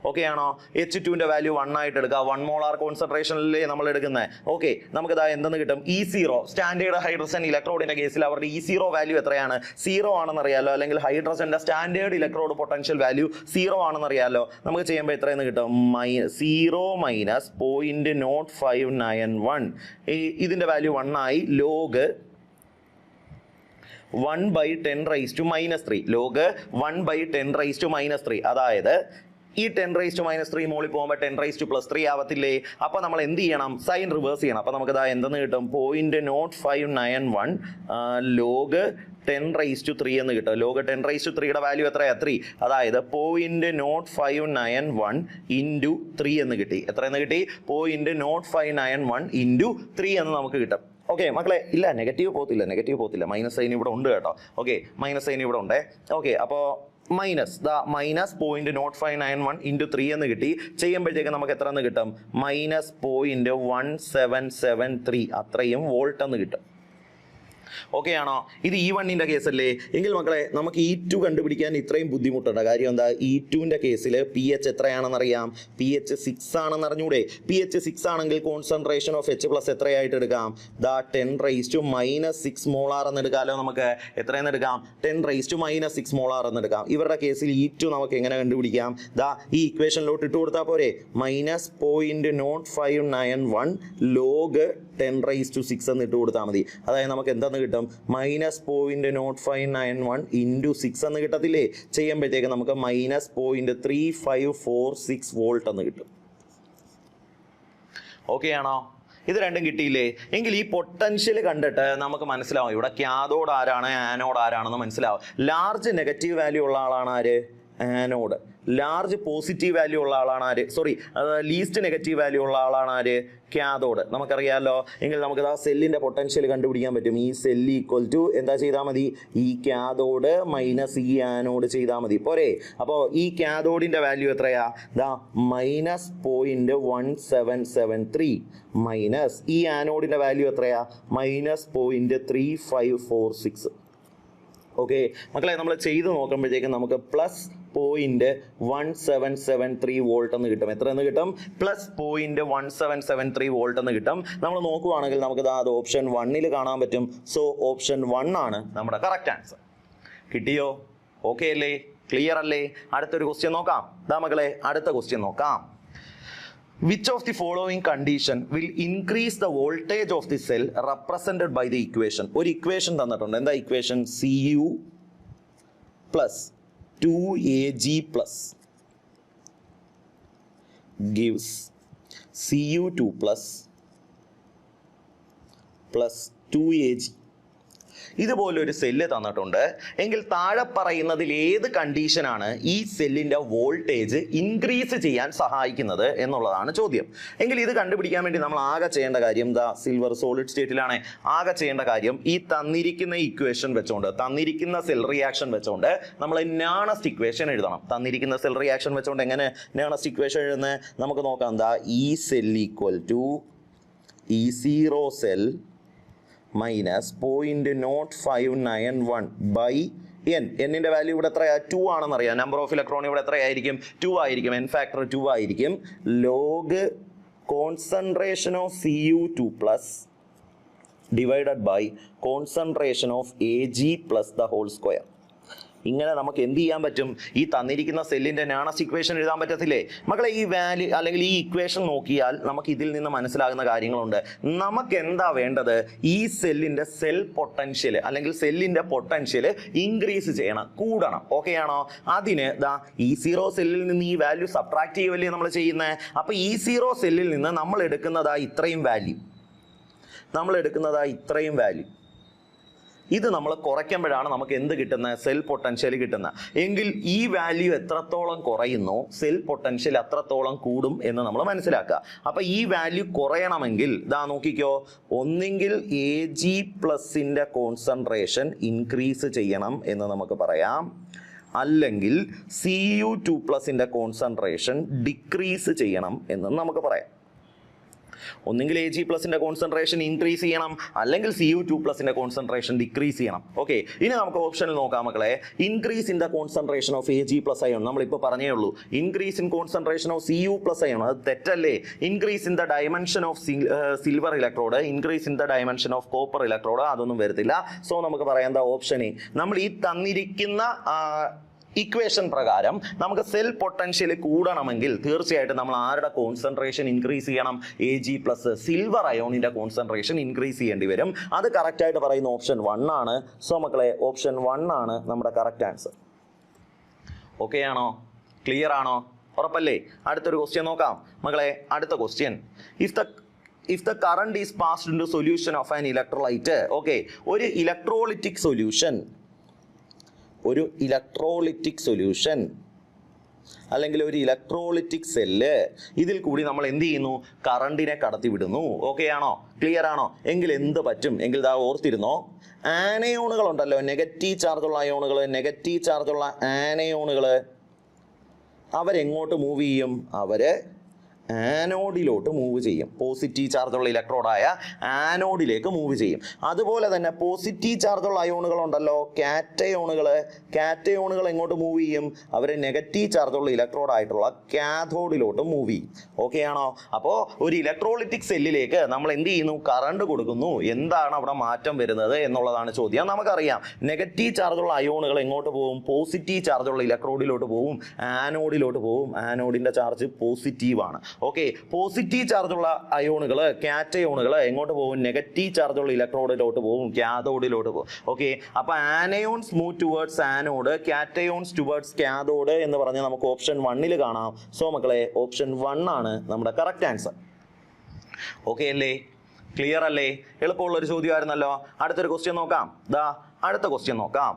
Okay ആണോ? H2ന്റെ വാല്യൂ 1 ആയിട്ട് എടുക്കുക. 1 മോളാർ കോൺസെൻട്രേഷനിലേ നമ്മൾ എടുക്കുന്നത്. ഓക്കെ, നമുക്കിതാ എന്തെന്ന് കിട്ടും? E0 സ്റ്റാൻഡേർഡ് ഹൈഡ്രജൻ ഇലക്ട്രോഡിന്റെ കേസിൽ അവരുടെ E0 വാല്യൂ എത്രയാണ്? 0 ആണെന്ന് അറിയാലോ. അല്ലെങ്കിൽ ഹൈഡ്രജന്റെ സ്റ്റാൻഡേർഡ് ഇലക്ട്രോഡ് പൊട്ടൻഷ്യൽ വാല്യൂ 0 ആണെന്ന് അറിയാലോ. നമുക്ക് ചെയ്യുമ്പോൾ എത്രയെന്ന് കിട്ടും? 0 മൈനസ് 0.0591. ഇതിന്റെ വാല്യൂ 1 ആയി. ലോഗ് 1/10⁻³ ലോഗ് 1/10⁻³ അതായത് ഈ 10⁻³ മോളിൽ പോകുമ്പോൾ 10⁻+3 ആവത്തില്ലേ? അപ്പോൾ നമ്മൾ എന്ത് ചെയ്യണം? സൈൻ റിവേഴ്സ് ചെയ്യണം. അപ്പോൾ നമുക്ക് എന്തെന്ന് കിട്ടും? 0.0591 ലോഗ് 10⁻³ എന്ന് കിട്ടും. ലോഗ് 10⁻³ വാല്യൂ എത്രയാ? 3. അതായത് 0.0591 ഇൻറ്റു 3 എന്ന് കിട്ടി. എത്രയെന്ന് കിട്ടി? 0.0591 ഇൻറ്റു 3 എന്ന് നമുക്ക് കിട്ടും. ഓക്കെ മക്കളെ, ഇല്ല നെഗറ്റീവ് പോകത്തില്ല. മൈനസ് സൈൻ ഇവിടെ ഉണ്ട് കേട്ടോ. ഓക്കെ, മൈനസ് സൈൻ ഇവിടെ ഉണ്ട്. ഓക്കെ, അപ്പോൾ -0.0591 ഇൻറ്റു 3 എന്ന് കിട്ടി. ചെയ്യുമ്പോഴത്തേക്ക് നമുക്ക് എത്ര എന്ന് കിട്ടും? -0.1773 അത്രയും വോൾട്ട് എന്ന് കിട്ടും. ഓക്കെ ആണോ? ഇത് E1ന്റെ കേസല്ലേ? എങ്കിൽ മക്കളെ നമുക്ക് E2 കണ്ടുപിടിക്കാൻ ഇത്രയും ബുദ്ധിമുട്ടുണ്ട്. കാര്യം എന്താ? E2ന്റെ കേസിൽ pH എത്രയാണെന്ന് അറിയാം. pH 6 ആണെന്ന് അറിഞ്ഞൂടെ? pH 6 ആണെങ്കിൽ കോൺസെൻട്രേഷൻ ഓഫ് H+ എത്രയായിട്ട് എടുക്കാം? ദാ 10⁻⁻6 മോളാർ എന്ന് എടുക്കാമല്ലോ. നമുക്ക് എത്രയെന്ന് എടുക്കാം? 10⁻⁻6 മോളാർ എന്ന് എടുക്കാം. ഇവരുടെ കേസിൽ E2 നമുക്ക് എങ്ങനെ കണ്ടുപിടിക്കാം? ദാ ഈ ഇക്വേഷനിലോട്ട് ഇട്ട് കൊടുത്താൽ പോരെ. -0.0591 ലോഗ് 10⁻6 എന്ന് ഇട്ട് കൊടുത്താൽ മതി. അതായത് നമുക്ക് എന്താന്ന് കിട്ടും? -0.0591 × 6 എന്ന് കിട്ടത്തില്ലേ? ചെയ്യുമ്പോഴത്തേക്ക് നമുക്ക് -0.3546 വോൾട്ട് എന്ന് കിട്ടും. ഓക്കെ ആണോ? ഇത് രണ്ടും കിട്ടിയില്ലേ? എങ്കിൽ ഈ പൊട്ടൻഷ്യൽ കണ്ടിട്ട് നമുക്ക് മനസ്സിലാവും ഇവിടെ ക്യാഥോഡ് ആരാണ് ആനോഡ് ആരാണെന്ന് മനസ്സിലാവും. ലാർജ് നെഗറ്റീവ് വാല്യൂ ഉള്ള ആളാണ് ആര്? ആനോഡ്. ലാർജ് പോസിറ്റീവ് വാല്യൂ ഉള്ള ആളാണ് ആര്? സോറി, ലീസ്റ്റ് നെഗറ്റീവ് വാല്യൂ ഉള്ള ആളാണ് ആര്? ക്യാഥോഡ്. നമുക്കറിയാമല്ലോ. എങ്കിൽ നമുക്ക് ആ സെല്ലിന്റെ പൊട്ടൻഷ്യൽ കണ്ടുപിടിക്കാൻ പറ്റും. ഈ സെല്ല് ഈക്വൽ ടു എന്താ ചെയ്താൽ മതി? ഈ ക്യാഥോഡ് മൈനസ് ഈ ആനോഡ് ചെയ്താൽ മതി. പോരെ? അപ്പോൾ ഈ ക്യാഥോഡിന്റെ വാല്യൂ എത്രയാ? ദാ -0.1773 മൈനസ് ഈ ആനോഡിന്റെ വാല്യൂ എത്രയാ? -0.3546. ഓക്കെ മക്കളെ, നമ്മൾ ചെയ്ത് നോക്കുമ്പോഴത്തേക്കും നമുക്ക് +0.1773 വോൾട്ട് എന്ന് കിട്ടും. എത്ര എന്ന് കിട്ടും? +0.1773 വോൾട്ട് എന്ന് കിട്ടും. നമ്മൾ നോക്കുവാണെങ്കിൽ നമുക്ക് അത് ഓപ്ഷൻ 1 കാണാൻ പറ്റും. സോ ഓപ്ഷൻ 1 ആണ് നമ്മുടെ കറക്റ്റ് ആൻസർ. കിട്ടിയോ? ഓക്കെ അല്ലേ? ക്ലിയർ അല്ലേ? അടുത്തൊരു ക്വസ്റ്റ്യൻ നോക്കാം. ദാ മക്കളെ അടുത്ത ക്വസ്റ്റ്യൻ നോക്കാം. Which of the following condition will increase the voltage of the cell represented by the equation? ഒരു ഇക്വേഷൻ തന്നിട്ടുണ്ട്. എന്താ equation? Cu plus 2Ag plus gives Cu2 plus 2Ag. ഇതുപോലൊരു സെല്ല് തന്നിട്ടുണ്ട്. എങ്കിൽ താഴെ പറയുന്നതിൽ ഏത് കണ്ടീഷനാണ് ഈ സെല്ലിന്റെ വോൾട്ടേജ് ഇൻക്രീസ് ചെയ്യാൻ സഹായിക്കുന്നത് എന്നുള്ളതാണ് ചോദ്യം. എങ്കിൽ ഇത് കണ്ടുപിടിക്കാൻ വേണ്ടി നമ്മൾ ആകെ ചെയ്യേണ്ട കാര്യം, ദാ സിൽവർ സോളിഡ് സ്റ്റേറ്റിലാണ്, ആകെ ചെയ്യേണ്ട കാര്യം ഈ തന്നിരിക്കുന്ന ഇക്വേഷൻ വെച്ചുകൊണ്ട്, തന്നിരിക്കുന്ന സെൽ റിയാക്ഷൻ വെച്ചുകൊണ്ട് നമ്മൾ നേണസ്റ്റ് ഇക്വേഷൻ എഴുതണം. തന്നിരിക്കുന്ന സെൽ റിയാക്ഷൻ വെച്ചുകൊണ്ട് എങ്ങനെ നേണസ്റ്റ് ഇക്വേഷൻ എഴുതുന്നത് നമുക്ക് നോക്കാം. ദാ E cell equal to E0 cell minus -0.591 by n. എന്നിന്റെ വാല്യൂ ഇവിടെ എത്രയാ? 2 ആണെന്നറിയാം. നമ്പർ ഓഫ് ഇലക്ട്രോൺ ഇവിടെ എത്രയായിരിക്കും? 2 ആയിരിക്കും. n ഫാക്ടർ 2 ആയിരിക്കും. Log concentration of Cu2 plus divided by concentration of Ag plus the whole square. ഇങ്ങനെ നമുക്ക് എന്ത് ചെയ്യാൻ പറ്റും? ഈ തന്നിരിക്കുന്ന സെല്ലിന്റെ നേണസ്റ്റ് ഇക്വേഷൻ എഴുതാൻ പറ്റത്തില്ലേ മക്കളെ? ഈ വാല്യൂ അല്ലെങ്കിൽ ഈ ഇക്വേഷൻ നോക്കിയാൽ നമുക്ക് ഇതിൽ നിന്ന് മനസ്സിലാകുന്ന കാര്യങ്ങളുണ്ട്. നമുക്ക് എന്താ വേണ്ടത്? ഈ സെല്ലിന്റെ സെൽ പൊട്ടൻഷ്യൽ അല്ലെങ്കിൽ സെല്ലിന്റെ പൊട്ടൻഷ്യൽ ഇൻക്രീസ് ചെയ്യണം, കൂടണം. ഓക്കെ ആണോ? അതിന് ദാ E0 സെല്ലിൽ നിന്ന് ഈ വാല്യൂ സബ്ട്രാക്ട് ചെയ്യുമല്ലേ നമ്മൾ ചെയ്യുന്നത്. അപ്പൊ E0 സെല്ലിൽ നിന്ന് നമ്മൾ എടുക്കുന്നതാ ഇത്രയും വാല്യൂ. ഇത് നമ്മൾ കുറയ്ക്കുമ്പോഴാണ് നമുക്ക് എന്ത് കിട്ടുന്നത്? സെൽ പൊട്ടൻഷ്യൽ കിട്ടുന്നത്. എങ്കിൽ ഈ വാല്യൂ എത്രത്തോളം കുറയുന്നോ സെൽ പൊട്ടൻഷ്യൽ അത്രത്തോളം കൂടും എന്ന് നമ്മൾ മനസ്സിലാക്കുക. അപ്പൊ ഈ വാല്യൂ കുറയണമെങ്കിൽ ദാ നോക്കിക്കോ, ഒന്നെങ്കിൽ Ag+ന്റെ കോൺസെൻട്രേഷൻ ഇൻക്രീസ് ചെയ്യണം എന്ന് നമുക്ക് പറയാം, അല്ലെങ്കിൽ Cu2+ന്റെ കോൺസെൻട്രേഷൻ ഡിക്രീസ് ചെയ്യണം എന്ന് നമുക്ക് പറയാം. ഒന്നെങ്കിൽ Ag+ന്റെ കോൺസെൻട്രേഷൻ ഇൻക്രീസ് ചെയ്യണം, അല്ലെങ്കിൽ Cu2+ന്റെ കോൺസെൻട്രേഷൻ ഡിക്രീസ് ചെയ്യണം. ഓക്കെ, ഇനി നമുക്ക് ഓപ്ഷനിൽ നോക്കാം മക്കളെ. Increase in the concentration of Ag+ ion നമ്മളിപ്പോൾ പറഞ്ഞേ ഉള്ളൂ. Increase in concentration of Cu+ ion അത് തെറ്റല്ലേ? Increase in the dimension of silver electrode, increase in the dimension of copper electrode അതൊന്നും വരത്തില്ല. സോ നമുക്ക് പറയാം എന്താ ഓപ്ഷൻ എ. നമ്മൾ ഈ തന്നിരിക്കുന്ന ഇക്വേഷൻ പ്രകാരം നമുക്ക് സെൽ പൊട്ടൻഷ്യൽ കൂടണമെങ്കിൽ തീർച്ചയായിട്ടും നമ്മൾ ആരുടെ കോൺസെൻട്രേഷൻ ഇൻക്രീസ് ചെയ്യണം? Ag+ സിൽവർ അയോണിന്റെ കോൺസെൻട്രേഷൻ ഇൻക്രീസ് ചെയ്യേണ്ടി വരും. അത് കറക്റ്റ് ആയിട്ട് പറയുന്ന ഓപ്ഷൻ 1 ആണ്. സോ മക്കളെ ഓപ്ഷൻ 1 ആണ് നമ്മുടെ കറക്റ്റ് ആൻസർ. ഓക്കെ ആണോ? ക്ലിയർ ആണോ? ഉറപ്പല്ലേ? അടുത്തൊരു ക്വസ്റ്റ്യൻ നോക്കാം മക്കളെ. അടുത്ത question, if the current is passed into solution of an electrolyte, okay, ഒരു ഇലക്ട്രോളിറ്റിക് സൊല്യൂഷൻ അല്ലെങ്കിൽ ഒരു ഇലക്ട്രോളിറ്റിക് സെല്ല്, ഇതിൽ കൂടി നമ്മൾ എന്ത് ചെയ്യുന്നു? കറണ്ടിനെ കടത്തി വിടുന്നു. ഓക്കെ ആണോ? ക്ലിയർ ആണോ? എങ്കിൽ എന്ത് പറ്റും? എങ്കിൽ ഇതാ ഓർത്തിരുന്നോ, ആനയോണുകൾ ഉണ്ടല്ലോ, നെഗറ്റീവ് ചാർജുള്ള ആനയോണുകൾ അവരെങ്ങോട്ട് മൂവ് ചെയ്യും? അവര് ആനോഡിലോട്ട് മൂവ് ചെയ്യും. പോസിറ്റീവ് ചാർജുള്ള ഇലക്ട്രോഡായ ആനോഡിലേക്ക് മൂവ് ചെയ്യും. അതുപോലെ തന്നെ പോസിറ്റീവ് ചാർജുള്ള അയോണുകളുണ്ടല്ലോ, കാറ്റയോണുകൾ എങ്ങോട്ട് മൂവ് ചെയ്യും? അവർ നെഗറ്റീവ് ചാർജുള്ള ഇലക്ട്രോഡായിട്ടുള്ള കാഥോഡിലോട്ട് മൂവ് ചെയ്യും. ഓക്കെ ആണോ? അപ്പോൾ ഒരു ഇലക്ട്രോളിറ്റിക് സെല്ലിലേക്ക് നമ്മൾ എന്ത് ചെയ്യുന്നു? കറണ്ട് കൊടുക്കുന്നു. എന്താണ് അവിടെ മാറ്റം വരുന്നത് എന്നുള്ളതാണ് ചോദ്യം. നമുക്കറിയാം നെഗറ്റീവ് ചാർജുള്ള അയോണുകൾ എങ്ങോട്ട് പോകും? പോസിറ്റീവ് ചാർജുള്ള ഇലക്ട്രോഡിലോട്ട് പോകും, ആനോഡിലോട്ട് പോകും. ആനോഡിന്റെ ചാർജ് പോസിറ്റീവ് ആണ്. ഓക്കെ, പോസിറ്റീവ് ചാർജുള്ള അയോണുകൾ കാറ്റയോണുകൾ എങ്ങോട്ട് പോകും? നെഗറ്റീവ് ചാർജുള്ള ഇലക്ട്രോഡിലോട്ട് പോകും, കാഥോഡിലോട്ട് പോകും. ഓക്കെ, അപ്പൊ anions move towards anode, cations towards cathode എന്ന് പറഞ്ഞ് നമുക്ക് ഓപ്ഷൻ 1 കാണാം. സോ മക്കളെ ഓപ്ഷൻ 1 ആണ് നമ്മുടെ കറക്റ്റ് ആൻസർ. ഓക്കെ അല്ലേ? ക്ലിയർ അല്ലേ? എളുപ്പമുള്ള ഒരു ചോദ്യമായിരുന്നല്ലോ. അടുത്തൊരു ക്വസ്റ്റ്യൻ നോക്കാം. അടുത്ത ക്വസ്റ്റ്യൻ നോക്കാം.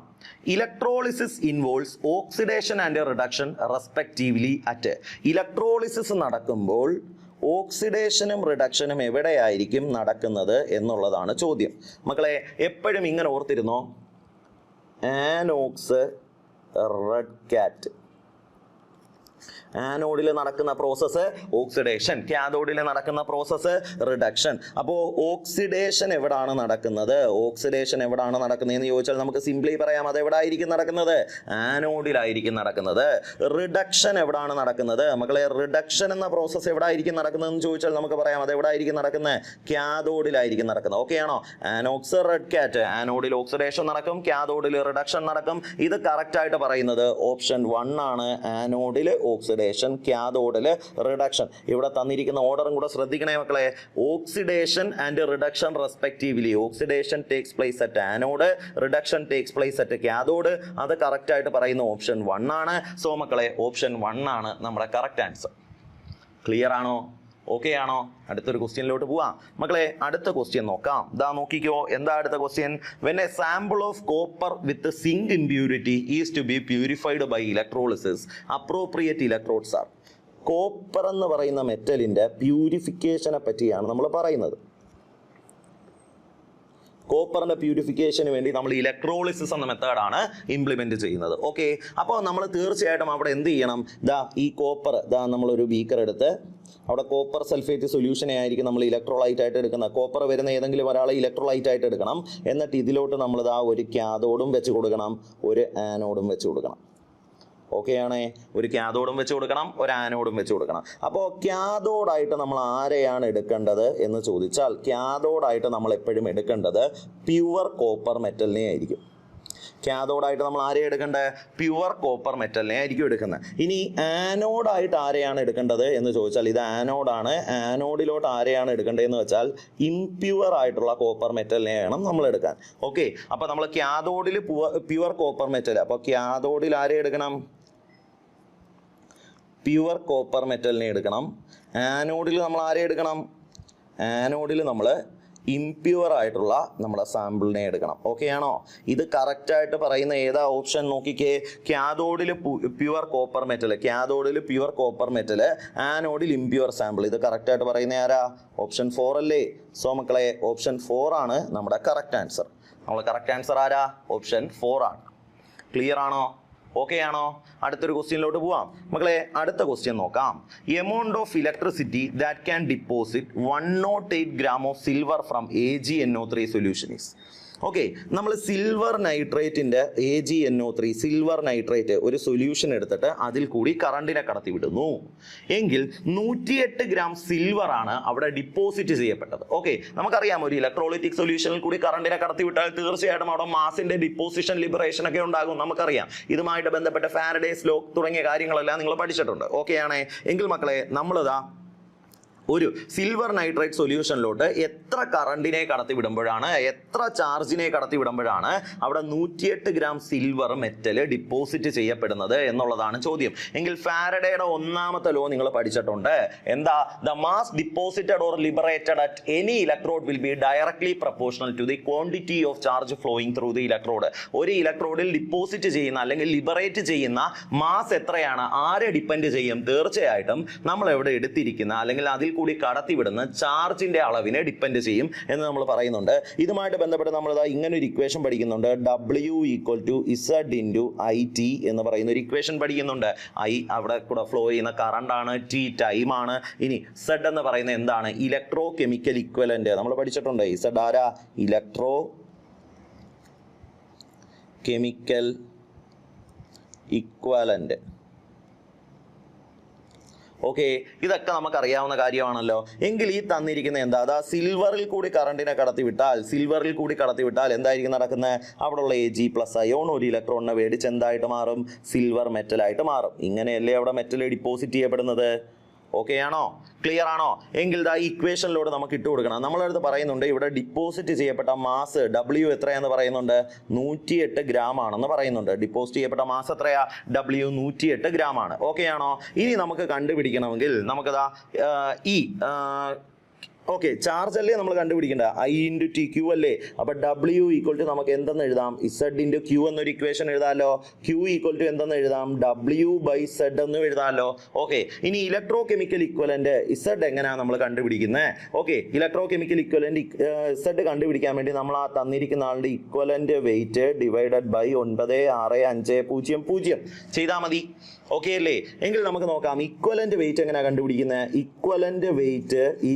Electrolysis involves oxidation and reduction respectively at. Electrolysis നടക്കുമ്പോൾ ഓക്സിഡേഷനും റിഡക്ഷനും എവിടെയായിരിക്കും നടക്കുന്നത് എന്നുള്ളതാണ് ചോദ്യം. മക്കളെ എപ്പോഴും ഇങ്ങനെ ഓർത്തിരുന്നോ, ആനോക്സ് റെഡ് കാറ്റ്. ആനോഡിൽ നടക്കുന്ന പ്രോസസ്സ് ഓക്സിഡേഷൻ, കാഥോഡിൽ നടക്കുന്ന പ്രോസസ്സ് റിഡക്ഷൻ. അപ്പോൾ ഓക്സിഡേഷൻ എവിടാണ് നടക്കുന്നത്? എന്ന് ചോദിച്ചാൽ നമുക്ക് സിംപ്ലി പറയാം, അത് എവിടായിരിക്കും നടക്കുന്നത്? ആനോഡിലായിരിക്കും നടക്കുന്നത്. റിഡക്ഷൻ എവിടാണ് നടക്കുന്നത്? മക്കളെ റിഡക്ഷൻ എന്ന പ്രോസസ്സ് എവിടായിരിക്കും നടക്കുന്നതെന്ന് ചോദിച്ചാൽ നമുക്ക് പറയാം, അത് എവിടായിരിക്കും നടക്കുന്നത്? കാഥോഡിലായിരിക്കും നടക്കുന്നത്. ഓക്കെ ആണോ? ആനോക്സ് റെഡ് കാറ്റ്, ആനോഡിൽ ഓക്സിഡേഷൻ നടക്കും, കാഥോഡിൽ റിഡക്ഷൻ നടക്കും. ഇത് കറക്റ്റ് ആയിട്ട് പറയുന്നത് ഓപ്ഷൻ 1 ആണ്. ആനോഡിൽ ഓക്സിഡേഷൻ, കാഥോഡില് റിഡക്ഷൻ. ഇവിടെ തന്നിരിക്കുന്ന ഓർഡറും കൂടെ ശ്രദ്ധിക്കണേ മക്കളെ. Oxidation and reduction respectively. Oxidation takes place at anode, reduction takes place at cathode. അത് കറക്റ്റ് ആയിട്ട് പറയുന്ന ഓപ്ഷൻ 1 ആണ്. സോ മക്കളെ ഓപ്ഷൻ 1 ആണ് നമ്മുടെ കറക്റ്റ് ആൻസർ. ക്ലിയർ ആണോ? ഓക്കെ ആണോ? അടുത്തൊരു ക്വസ്റ്റ്യനിലോട്ട് പോവാം മക്കളെ. അടുത്ത ക്വസ്റ്റ്യൻ നോക്കാം. നോക്കിക്കോ, എന്താ അടുത്ത question? When a sample of copper with zinc impurity is to be purified by electrolysis, appropriate electrodes are. Copper എന്ന് പറയുന്ന മെറ്റലിന്റെ പ്യൂരിഫിക്കേഷനെ പറ്റിയാണ് നമ്മൾ പറയുന്നത്. കോപ്പറിന്റെ പ്യൂരിഫിക്കേഷന് വേണ്ടി നമ്മൾ ഇലക്ട്രോളിസിസ് എന്ന മെത്തേഡാണ് ഇംപ്ലിമെന്റ് ചെയ്യുന്നത്. ഓക്കെ, അപ്പോൾ നമ്മൾ തീർച്ചയായിട്ടും അവിടെ എന്ത് ചെയ്യണം? ഈ കോപ്പർ നമ്മളൊരു ബീക്കർ എടുത്ത് അവിടെ കോപ്പർ സൾഫേറ്റ് സൊല്യൂഷനെ ആയിരിക്കും നമ്മൾ ഇലക്ട്രോലൈറ്റ് ആയിട്ട് എടുക്കുന്നത്. കോപ്പർ വരുന്ന ഏതെങ്കിലും ഒരാളെ ഇലക്ട്രോലൈറ്റ് ആയിട്ട് എടുക്കണം. എന്നിട്ട് ഇതിലോട്ട് നമ്മൾ ഒരു കാഥോഡും വെച്ച് കൊടുക്കണം, ഒരു ആനോഡും വെച്ച് കൊടുക്കണം. ഓക്കെ ആണേ? ഒരു കാഥോഡും വെച്ച് കൊടുക്കണം, ഒരു ആനോഡും വെച്ച് കൊടുക്കണം. അപ്പോൾ കാഥോഡായിട്ട് നമ്മൾ ആരെയാണ് എടുക്കേണ്ടത് എന്ന് ചോദിച്ചാൽ, കാഥോഡായിട്ട് നമ്മൾ എപ്പോഴും എടുക്കേണ്ടത് പ്യുവർ കോപ്പർ മെറ്റലിനെ ആയിരിക്കും. കാഥോഡായിട്ട് നമ്മൾ ആരെയാണ് എടുക്കേണ്ടത്? പ്യുവർ കോപ്പർ മെറ്റലിനെ ആയിരിക്കും എടുക്കുന്നത്. ഇനി ആനോഡായിട്ട് ആരെയാണ് എടുക്കേണ്ടത് എന്ന് ചോദിച്ചാൽ, ഇത് ആനോഡാണ്. ആനോഡിലോട്ട് ആരെയാണ് എടുക്കേണ്ടതെന്ന് വെച്ചാൽ ഇംപ്യുവർ ആയിട്ടുള്ള കോപ്പർ മെറ്റലിനെ വേണം നമ്മൾ എടുക്കാൻ. ഓക്കെ, അപ്പോൾ നമ്മൾ കാഥോഡിൽ പ്യുവർ കോപ്പർ മെറ്റൽ, അപ്പോൾ കാഥോഡിൽ ആരെ എടുക്കണം? പ്യുവർ കോപ്പർ മെറ്റലിനെ എടുക്കണം. ആനോഡിൽ നമ്മൾ ആരെ എടുക്കണം? ആനോഡിൽ നമ്മൾ ഇംപ്യുവർ ആയിട്ടുള്ള നമ്മുടെ സാമ്പിളിനെ എടുക്കണം. ഓക്കെ ആണോ? ഇത് കറക്റ്റായിട്ട് പറയുന്ന ഏതാ ഓപ്ഷൻ നോക്കിക്കേ. കാഥോഡിൽ പ്യുവർ കോപ്പർ മെറ്റൽ, കാഥോഡിൽ പ്യുവർ കോപ്പർ മെറ്റൽ, ആനോഡിൽ ഇംപ്യുവർ സാമ്പിൾ. ഇത് കറക്റ്റായിട്ട് പറയുന്ന ആരാ? ഓപ്ഷൻ 4 അല്ലേ? സോ മക്കളെ ഓപ്ഷൻ 4 ആണ് നമ്മുടെ കറക്റ്റ് ആൻസർ. നമ്മുടെ കറക്റ്റ് ആൻസർ ആരാ? ഓപ്ഷൻ 4 ആണ്. ക്ലിയർ ആണോ? ഓക്കെ ആണോ? അടുത്തൊരു ക്വസ്റ്റ്യനിലോട്ട് പോവാം മക്കളെ. അടുത്ത ക്വസ്റ്റ്യൻ നോക്കാം. Amount of electricity that can deposit 108 gram of silver from AgNO3 solution is. Okay, നമ്മൾ സിൽവർ നൈട്രേറ്റിന്റെ AgNO3 സിൽവർ നൈട്രേറ്റ് ഒരു സൊല്യൂഷൻ എടുത്തിട്ട് അതിൽ കൂടി കറണ്ടിനെ കടത്തി വിടുന്നു എങ്കിൽ 108 gram സിൽവർ ആണ് അവിടെ ഡിപ്പോസിറ്റ് ചെയ്യപ്പെട്ടത്. ഓക്കെ, നമുക്കറിയാം ഒരു ഇലക്ട്രോളിറ്റിക് സൊല്യൂഷനിൽ കൂടി കറണ്ടിനെ കടത്തി വിട്ടാൽ തീർച്ചയായിട്ടും അവിടെ മാസിന്റെ ഡിപ്പോസിഷൻ ലിബറേഷൻ ഒക്കെ ഉണ്ടാകും. നമുക്കറിയാം ഇതുമായിട്ട് ബന്ധപ്പെട്ട ഫാരഡേസ് ലോ തുടങ്ങിയ കാര്യങ്ങളെല്ലാം നിങ്ങൾ പഠിച്ചിട്ടുണ്ട്. ഓക്കെ ആണേ? എങ്കിൽ മക്കളെ നമ്മളിതാ ഒരു സിൽവർ നൈട്രേറ്റ് സൊല്യൂഷനിലോട്ട് എത്ര കറണ്ടിനെ കടത്തി വിടുമ്പോഴാണ്, എത്ര ചാർജിനെ കടത്തി വിടുമ്പോഴാണ് അവിടെ 108 gram സിൽവർ മെറ്റൽ ഡിപ്പോസിറ്റ് ചെയ്യപ്പെടുന്നത് എന്നുള്ളതാണ് ചോദ്യം. എങ്കിൽ ഫാരഡേയുടെ 1ാമത്തെ ലോ നിങ്ങൾ പഠിച്ചിട്ടുണ്ട്. എന്താ? The mass deposited or liberated at any electrode will be directly proportional to the quantity of charge flowing through the electrode. ഒരു ഇലക്ട്രോഡിൽ ഡിപ്പോസിറ്റ് ചെയ്യുന്ന അല്ലെങ്കിൽ ലിബറേറ്റ് ചെയ്യുന്ന മാസ് എത്രയാണ്? ആരെ ഡിപ്പെൻഡ് ചെയ്യും? തീർച്ചയായിട്ടും നമ്മൾ എവിടെ എടുത്തിരിക്കുന്ന അല്ലെങ്കിൽ അതിൽ കൂടി കടത്തിവിടുന്ന ചാർജിന്റെ അളവിനെ ഡിപ്പെൻഡ് ചെയ്യും എന്ന് നമ്മൾ പറയുന്നുണ്ട്. ഇതുമായിട്ട് ബന്ധപ്പെട്ട് നമ്മൾ ഇങ്ങനെ ഒരു ഇക്വേഷൻ പഠിക്കുന്നുണ്ട്. W = Z × IT എന്ന് പറയുന്ന ഒരു ഇക്വേഷൻ പഠിക്കുന്നുണ്ട്. I അവിടെ കൂടെ ഫ്ലോ ചെയ്യുന്ന കറണ്ട് ആണ്, T ടൈം ആണ്. ഇനി Z എന്ന് പറയുന്നത് എന്താണ്? Electro chemical equivalent. നമ്മൾ പഠിച്ചിട്ടുണ്ട്. Z ആരാ? Electro chemical equivalent. ഓക്കെ, ഇതൊക്കെ നമുക്കറിയാവുന്ന കാര്യമാണല്ലോ. എങ്കിൽ ഈ തന്നിരിക്കുന്ന എന്താ? അതാ സിൽവറിൽ കൂടി കറണ്ടിനെ കടത്തിവിട്ടാൽ എന്തായിരിക്കും നടക്കുന്നത്? അവിടെയുള്ള Ag+ അയോൺ ഒരു ഇലക്ട്രോണിനെ മേടിച്ച് എന്തായിട്ട് മാറും? സിൽവർ മെറ്റലായിട്ട് മാറും. ഇങ്ങനെയല്ലേ അവിടെ മെറ്റൽ ഡിപ്പോസിറ്റ് ചെയ്യപ്പെടുന്നത്? ഓക്കെ ആണോ? ക്ലിയർ ആണോ? എങ്കിൽ ഈ ഇക്വേഷനിലൂടെ നമുക്ക് ഇട്ട് കൊടുക്കണം. നമ്മളടുത്ത് പറയുന്നുണ്ട് ഇവിടെ ഡിപ്പോസിറ്റ് ചെയ്യപ്പെട്ട മാസ് W എത്രയാന്ന് പറയുന്നുണ്ട്? 108 ഗ്രാം ആണെന്ന് പറയുന്നുണ്ട്. ഡിപ്പോസിറ്റ് ചെയ്യപ്പെട്ട മാസ് എത്രയാ? W 108 ഗ്രാം ആണ്. ഓക്കെ ആണോ? ഇനി നമുക്ക് കണ്ടുപിടിക്കണമെങ്കിൽ നമുക്കതാ ഓക്കെ, ചാർജ് അല്ലേ നമ്മൾ കണ്ടുപിടിക്കേണ്ട? I × TQ അല്ലേ? അപ്പൊ W = നമുക്ക് എന്തെന്ന് എഴുതാം? Z × Q എന്നൊരു ഇക്വേഷൻ എഴുതാമല്ലോ. Q = എന്തെന്ന് എഴുതാം? W/Z എന്ന് എഴുതാമല്ലോ. ഓക്കെ, ഇനി ഇലക്ട്രോ കെമിക്കൽ ഇക്വലന്റ് Z എങ്ങനെയാണ് നമ്മൾ കണ്ടുപിടിക്കുന്നത്? Okay, electro chemical equivalent Z കണ്ടുപിടിക്കാൻ വേണ്ടി നമ്മൾ ആ തന്നിരിക്കുന്ന ആളുടെ ഇക്വലന്റ് വെയിറ്റ് /9650 ചെയ്താൽ മതി. ഓക്കെ അല്ലേ? എങ്കിൽ നമുക്ക് നോക്കാം ഇക്വലന്റ് വെയിറ്റ് എങ്ങനെയാണ് കണ്ടുപിടിക്കുന്നത്. Equivalent weight =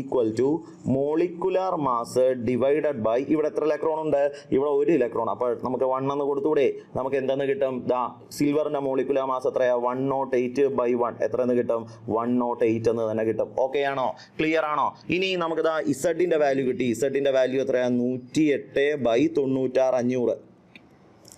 molecular mass divided by ഇവിടെ എത്ര ഇലക്ട്രോൺ ഉണ്ട്? ഇവിടെ ഒരു ഇലക്ട്രോൺ. അപ്പോൾ നമുക്ക് 1 എന്ന് കൊടുത്തൂടെ? നമുക്ക് എന്തെന്ന് കിട്ടും? സിൽവറിന്റെ മോളിക്കുലാർ മാസ് എത്രയാ? 108/1. എത്രയെന്ന് കിട്ടും? 108 എന്ന് തന്നെ കിട്ടും. ഓക്കെ ആണോ? ക്ലിയർ ആണോ? ഇനി നമുക്ക് ഇസഡിന്റെ വാല്യൂ കിട്ടി. ഇസഡിന്റെ വാല്യൂ എത്രയാ? 108/96,500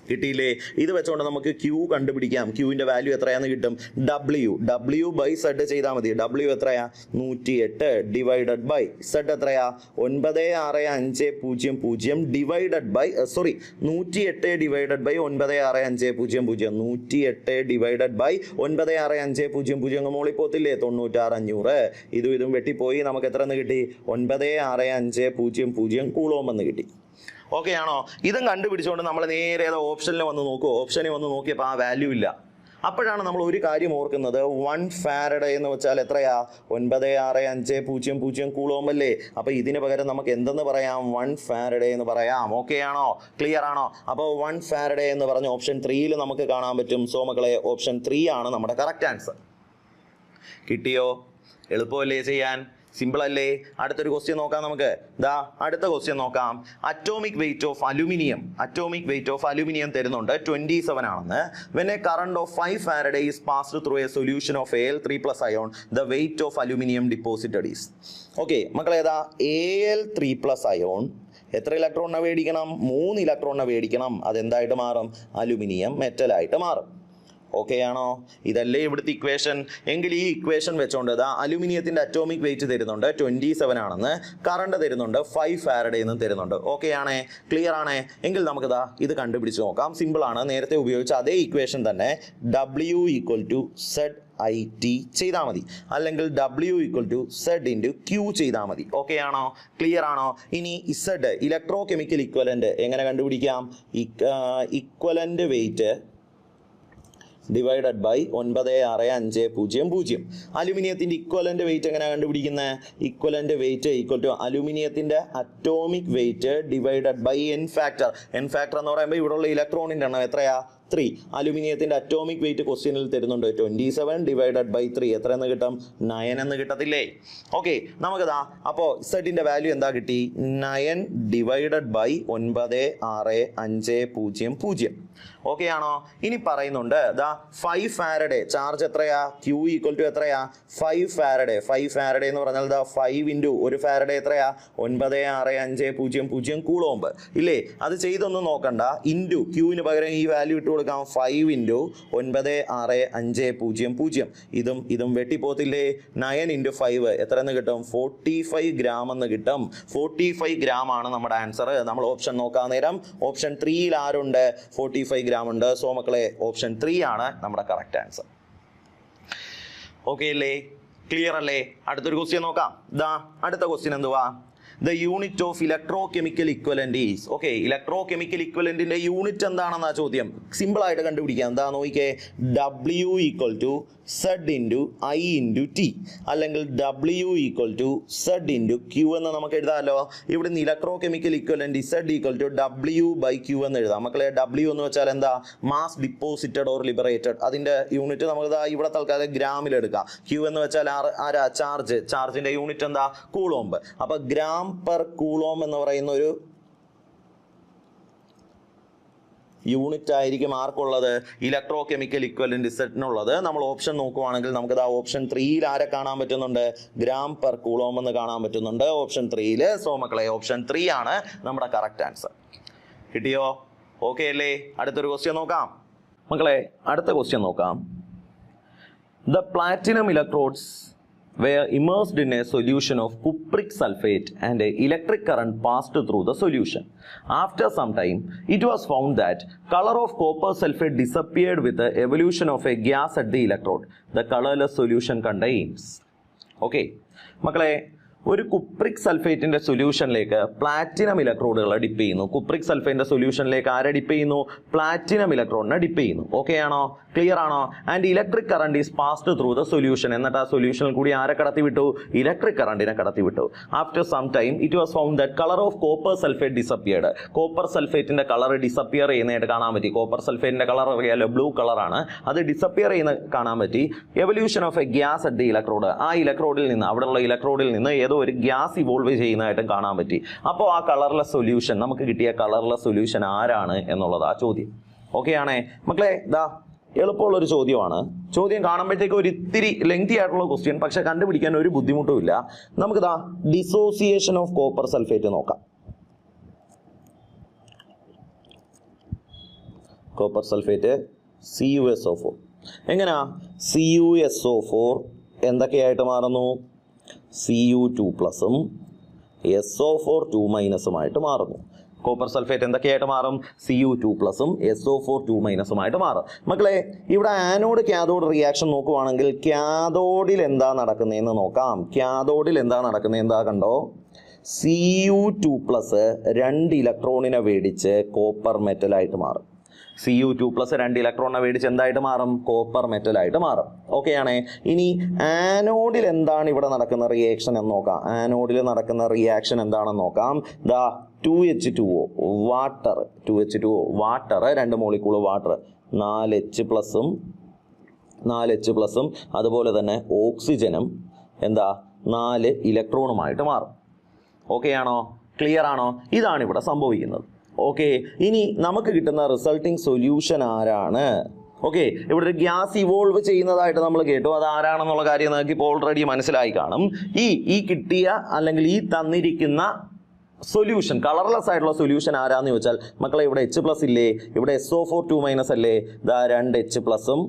കിട്ടിയില്ലേ? ഇത് വെച്ചുകൊണ്ട് നമുക്ക് Q കണ്ടുപിടിക്കാം. Qന്റെ വാല്യൂ എത്രയാന്ന് കിട്ടും? W/Z ചെയ്താൽ മതി. W എത്രയാ? 108 ഡിവൈഡഡ് ബൈ Z എത്രയാ? 96500 divided by 108 divided by 96500. 108 divided by 96500 മോളിൽ പോത്തില്ലേ? 96,500. ഇതും വെട്ടിപ്പോയി. നമുക്ക് എത്ര എന്ന് കിട്ടി? 96500 കൂളോം എന്ന് കിട്ടി. ഓക്കെ ആണോ? ഇതും കണ്ടുപിടിച്ചുകൊണ്ട് നമ്മൾ നേരെ ഓപ്ഷനിൽ വന്ന് നോക്കൂ. ഓപ്ഷനിൽ വന്ന് നോക്കിയപ്പോൾ ആ വാല്യൂ ഇല്ല. അപ്പോഴാണ് നമ്മൾ ഒരു കാര്യം ഓർക്കുന്നത്. 1 ഫാരഡേ എന്ന് വെച്ചാൽ എത്രയാ? 96500 കൂളോം അല്ലേ? അപ്പൊ ഇതിന് പകരം നമുക്ക് എന്തെന്ന് പറയാം? 1 ഫാരഡേ എന്ന് പറയാം. ഓക്കെ ആണോ? ക്ലിയർ ആണോ? അപ്പോൾ 1 ഫാരഡേ എന്ന് പറഞ്ഞ ഓപ്ഷൻ 3 നമുക്ക് കാണാൻ പറ്റും. സോ മക്കളെ, ഓപ്ഷൻ 3 ആണ് നമ്മുടെ കറക്റ്റ് ആൻസർ. കിട്ടിയോ? എളുപ്പമല്ലേ ചെയ്യാൻ? സിമ്പിൾ അല്ലേ? അടുത്തൊരു ക്വസ്റ്റ്യൻ നോക്കാം നമുക്ക്. അടുത്ത ക്വസ്റ്റ്യൻ നോക്കാം. അറ്റോമിക് വെയിറ്റ് ഓഫ് അലുമിനിയം തരുന്നുണ്ട് 27 ആണെന്ന്. When a current of 5 Farad is passed through a solution of Al3+ ion, the weight of aluminum deposited is. Okay മക്കളെ, Al3+ അയോൺ എത്ര ഇലക്ട്രോണിനെ മേടിക്കണം? 3 ഇലക്ട്രോണിനെ മേടിക്കണം. അതെന്തായിട്ട് മാറും? അലുമിനിയം മെറ്റലായിട്ട് മാറും. ഓക്കെ ആണോ? ഇതല്ലേ ഇവിടുത്തെ ഇക്വേഷൻ. എങ്കിൽ ഈ ഇക്വേഷൻ വെച്ചോണ്ട് അലുമിനിയത്തിന്റെ അറ്റോമിക് വെയിറ്റ് തരുന്നുണ്ട് 27 ആണെന്ന്. കറണ്ട് തരുന്നുണ്ട് 5 ഫാരഡേ എന്ന് തരുന്നുണ്ട്. ഓക്കെ ആണേ? ക്ലിയർ ആണേ? എങ്കിൽ നമുക്ക് ഇത് കണ്ടുപിടിച്ച് നോക്കാം. സിമ്പിൾ ആണ്. നേരത്തെ ഉപയോഗിച്ച അതേ ഇക്വേഷൻ തന്നെ. W = ZIT ചെയ്താൽ മതി. അല്ലെങ്കിൽ W = Z × Q ചെയ്താൽ മതി. ഓക്കെ ആണോ? ക്ലിയർ ആണോ? ഇനി Z ഇലക്ട്രോ കെമിക്കൽ ഇക്വലന്റ് എങ്ങനെ കണ്ടുപിടിക്കാം? Equivalent weight divided by 96500. അലുമിനിയത്തിന്റെ ഇക്വലന്റ് വെയിറ്റ് എങ്ങനെയാണ് കണ്ടുപിടിക്കുന്നത്? ഇക്വലന്റ് വെയിറ്റ് = അലുമിനിയത്തിന്റെ atomic weight divided by N factor. N factor എന്ന് പറയുമ്പോൾ ഇവിടെയുള്ള ഇലക്ട്രോണിന്റെ എണ്ണം എത്രയാ? 3. അലുമിനിയത്തിന്റെ അറ്റോമിക് വെയിറ്റ് ക്വസ്റ്റ്യനിൽ തരുന്നുണ്ട് 27 ഡിവൈഡഡ് ബൈ 3. എത്ര എന്ന് കിട്ടും? 9 എന്ന് കിട്ടത്തില്ലേ? ഓക്കെ, നമുക്കതാ അപ്പോൾ ഇസഡിന്റെ വാല്യൂ എന്താ കിട്ടി? 9 ഡിവൈഡഡ് ബൈ 96500. ഓക്കെ ആണോ? ഇനി പറയുന്നുണ്ട് 5 ഫാരഡേ ചാർജ് എത്രയാ? Q = എത്രയാ? 5 ഫാരഡേ. 5 ഫാരഡേ എന്ന് പറഞ്ഞാൽ 5 × 1 ഫാരഡേ എത്രയാ? 96500 കൂളോംബ് ഇല്ലേ? അത് ചെയ്തൊന്നും നോക്കണ്ട. ഇൻറ്റു Qന് പകരം ഈ വാല്യൂ ഇട്ട് കൊടുക്കാം. 5 × 96500. ഇതും വെട്ടിപ്പോത്തില്ലേ? 9 × 5 എത്ര എന്ന് കിട്ടും? 45 ഗ്രാം എന്ന് കിട്ടും. 45 ഗ്രാം ആണ് നമ്മുടെ ആൻസർ. നമ്മൾ ഓപ്ഷൻ നോക്കാൻ നേരം ഓപ്ഷൻ 3 ആരുണ്ട്? 45 ഗ്രാം ഉണ്ട്. സോ മക്കളെ, ഓപ്ഷൻ 3 ആണ് നമ്മുടെ കറക്റ്റ് ആൻസർ. ഓക്കെ അല്ലേ? ക്ലിയർ അല്ലേ? അടുത്തൊരു ക്വസ്റ്റ്യൻ നോക്കാം. അടുത്ത ക്വസ്റ്റ്യൻ എന്തുവാ? The unit of electro chemical equivalent is. Okay, electro chemical ഇക്വലന്റിന്റെ യൂണിറ്റ് എന്താണെന്നാ ചോദ്യം. സിമ്പിൾ ആയിട്ട് കണ്ടുപിടിക്കാം. എന്താ നോക്കിക്കേ, W equal to Z into I into T, അല്ലെങ്കിൽ W equal to Z into Q എന്ന് നമുക്ക് എഴുതാമല്ലോ. ഇവിടെ നിന്ന് electro chemical equivalent Z equal to W by Q എന്ന് എഴുതാം. മക്കളെ, W എന്ന് വെച്ചാൽ എന്താ, മാസ് ഡിപ്പോസിറ്റഡ് ഓർ ലിബറേറ്റഡ്. അതിന്റെ യൂണിറ്റ് നമുക്ക് ഇവിടെ തൽക്കാലം ഗ്രാമിൽ എടുക്കാം. Q എന്ന് വെച്ചാൽ ആരാ, ചാർജ്. ചാർജിന്റെ യൂണിറ്റ് എന്താ, കൂളോംബ്. അപ്പൊ ഗ്രാം പെർ കൂളോം എന്ന് പറയുന്ന ഒരു യൂണിറ്റ് ആയിരിക്കും ആർക്കുള്ളത്, ഇലക്ട്രോ കെമിക്കൽ ഇക്വലന്റ് സെറ്റിനുള്ളത്. നമ്മൾ ഓപ്ഷൻ നോക്കുവാണെങ്കിൽ നമുക്ക് ഓപ്ഷൻ 3യിൽ ആരെ കാണാൻ പറ്റുന്നുണ്ട്, ഗ്രാം പെർ കൂളോം എന്ന് കാണാൻ പറ്റുന്നുണ്ട് ഓപ്ഷൻ 3യിൽ. സോ മക്കളെ, ഓപ്ഷൻ 3 ആണ് നമ്മുടെ കറക്റ്റ് ആൻസർ. കിട്ടിയോ? ഓക്കെ അല്ലേ? അടുത്തൊരു ക്വസ്റ്റ്യൻ നോക്കാം മക്കളെ. അടുത്ത ക്വസ്റ്റ്യൻ നോക്കാം. The platinum electrodes were immersed in a solution of cupric sulfate and an electric current passed through the solution. After some time, it was found that color of copper sulfate disappeared with the evolution of a gas at the electrode. The colorless solution contains. Okay, മക്കളെ, ഒരു cupric സൾഫേറ്റിന്റെ സൊല്യൂഷനിലേക്ക് platinum ഇലക്ട്രോഡുകൾ dip ചെയ്യുന്നു. Cupric സൾഫേറ്റിന്റെ സൊല്യൂഷനിലേക്ക് ആരെ dip ചെയ്യുന്നു, platinum ഇലക്ട്രോഡിനെ dip ചെയ്യുന്നു. Okay ആണോ? Clear ആണോ? And electric current is passed through the solution. എന്നിട്ട് ആ സൊല്യൂഷനിൽ കൂടി ആരെ കടത്തി വിട്ടു, ഇലക്ട്രിക് കറണ്ടിനെ കടത്തി വിട്ടു. After some time it was found that colour of copper sulphate disappeared. Copper സൾഫേറ്റിന്റെ കളർ ഡിസപ്പിയർ ചെയ്യുന്നതായിട്ട് കാണാൻ പറ്റി. കോപ്പർ സൾഫേറ്റിന്റെ കളർ അറിയാലോ, ബ്ലൂ കളറാണ്. അത് ഡിസപ്പിയർ ചെയ്യുന്ന കാണാൻ പറ്റി. Evolution of a gas at the electrode. ആ ഇലക്ട്രോഡിൽ നിന്ന്, അവിടെയുള്ള ഇലക്ട്രോഡിൽ നിന്ന് ഏതോ ഒരു ഗ്യാസ് ഇവോൾവ് ചെയ്യുന്നതായിട്ടും കാണാൻ പറ്റി. അപ്പോൾ ആ കളർലെസ് സൊല്യൂഷൻ, നമുക്ക് കിട്ടിയ കളർലെസ് സൊല്യൂഷൻ ആരാണ് എന്നുള്ളത് ആ ചോദ്യം. ഓക്കെ ആണേ മക്കളെ? എളുപ്പമുള്ളൊരു ചോദ്യമാണ്. ചോദ്യം കാണുമ്പോഴത്തേക്ക് ഒരു ഇത്തിരി ലെങ്തി ആയിട്ടുള്ള ക്വസ്റ്റ്യൻ, പക്ഷെ കണ്ടുപിടിക്കാൻ ഒരു ബുദ്ധിമുട്ടുമില്ല. നമുക്ക് ഡിസോസിയേഷൻ ഓഫ് കോപ്പർ സൾഫേറ്റ് നോക്കാം. Copper sulphate CuSO4. എങ്ങനെയാ CuSO4 എന്തൊക്കെയായിട്ട് മാറുന്നു, Cu2+ഉം SO4 2- മാറുന്നു. കോപ്പർ സൾഫേറ്റ് എന്തൊക്കെയായിട്ട് മാറും, Cu2+ഉം SO4 2- മാറും. മക്കളെ, ഇവിടെ ആനോഡ് കാഥോഡ് റിയാക്ഷൻ നോക്കുവാണെങ്കിൽ കാഥോഡിൽ എന്താ നടക്കുന്നതെന്ന് നോക്കാം. കാഥോഡിൽ എന്താ നടക്കുന്നത് എന്താ കണ്ടോ, Cu2+ 2 ഇലക്ട്രോണിനെ മേടിച്ച് കോപ്പർ മെറ്റലായിട്ട് മാറും. Cu2+ 2 ഇലക്ട്രോണിനെ മേടിച്ച് എന്തായിട്ട് മാറും, കോപ്പർ മെറ്റലായിട്ട് മാറും. ഓക്കെ ആണേ? ഇനി ആനോഡിൽ എന്താണ് ഇവിടെ നടക്കുന്ന റിയാക്ഷൻ എന്ന് നോക്കാം. ആനോഡിൽ നടക്കുന്ന റിയാക്ഷൻ എന്താണെന്ന് നോക്കാം. 2H2O water, 2H2O water, 2 molecule water, 4H+ഉം 4H+ഉം അതുപോലെ തന്നെ ഓക്സിജനും എന്താ 4 ഇലക്ട്രോണുമായിട്ട് മാറും. ഓക്കെ ആണോ? ക്ലിയർ ആണോ? ഇതാണ് ഇവിടെ സംഭവിക്കുന്നത്. ഓക്കെ, ഇനി നമുക്ക് കിട്ടുന്ന റിസൾട്ടിങ് സൊല്യൂഷൻ ആരാണ്? ഓക്കെ, ഇവിടെ ഒരു ഗ്യാസ് ഇവോൾവ് ചെയ്യുന്നതായിട്ട് നമ്മൾ കേട്ടു. അത് ആരാണെന്നുള്ള കാര്യം നമുക്ക് ഇപ്പോൾ ഓൾറെഡി മനസ്സിലായി കാണും. ഈ കിട്ടിയ അല്ലെങ്കിൽ ഈ തന്നിരിക്കുന്ന സൊല്യൂഷൻ, കളർലെസ് ആയിട്ടുള്ള സൊല്യൂഷൻ ആരാന്ന് ചോദിച്ചാൽ മക്കളെ, ഇവിടെ H+ ഇല്ലേ, ഇവിടെ SO4 2- അല്ലേ, 2 H+ഉം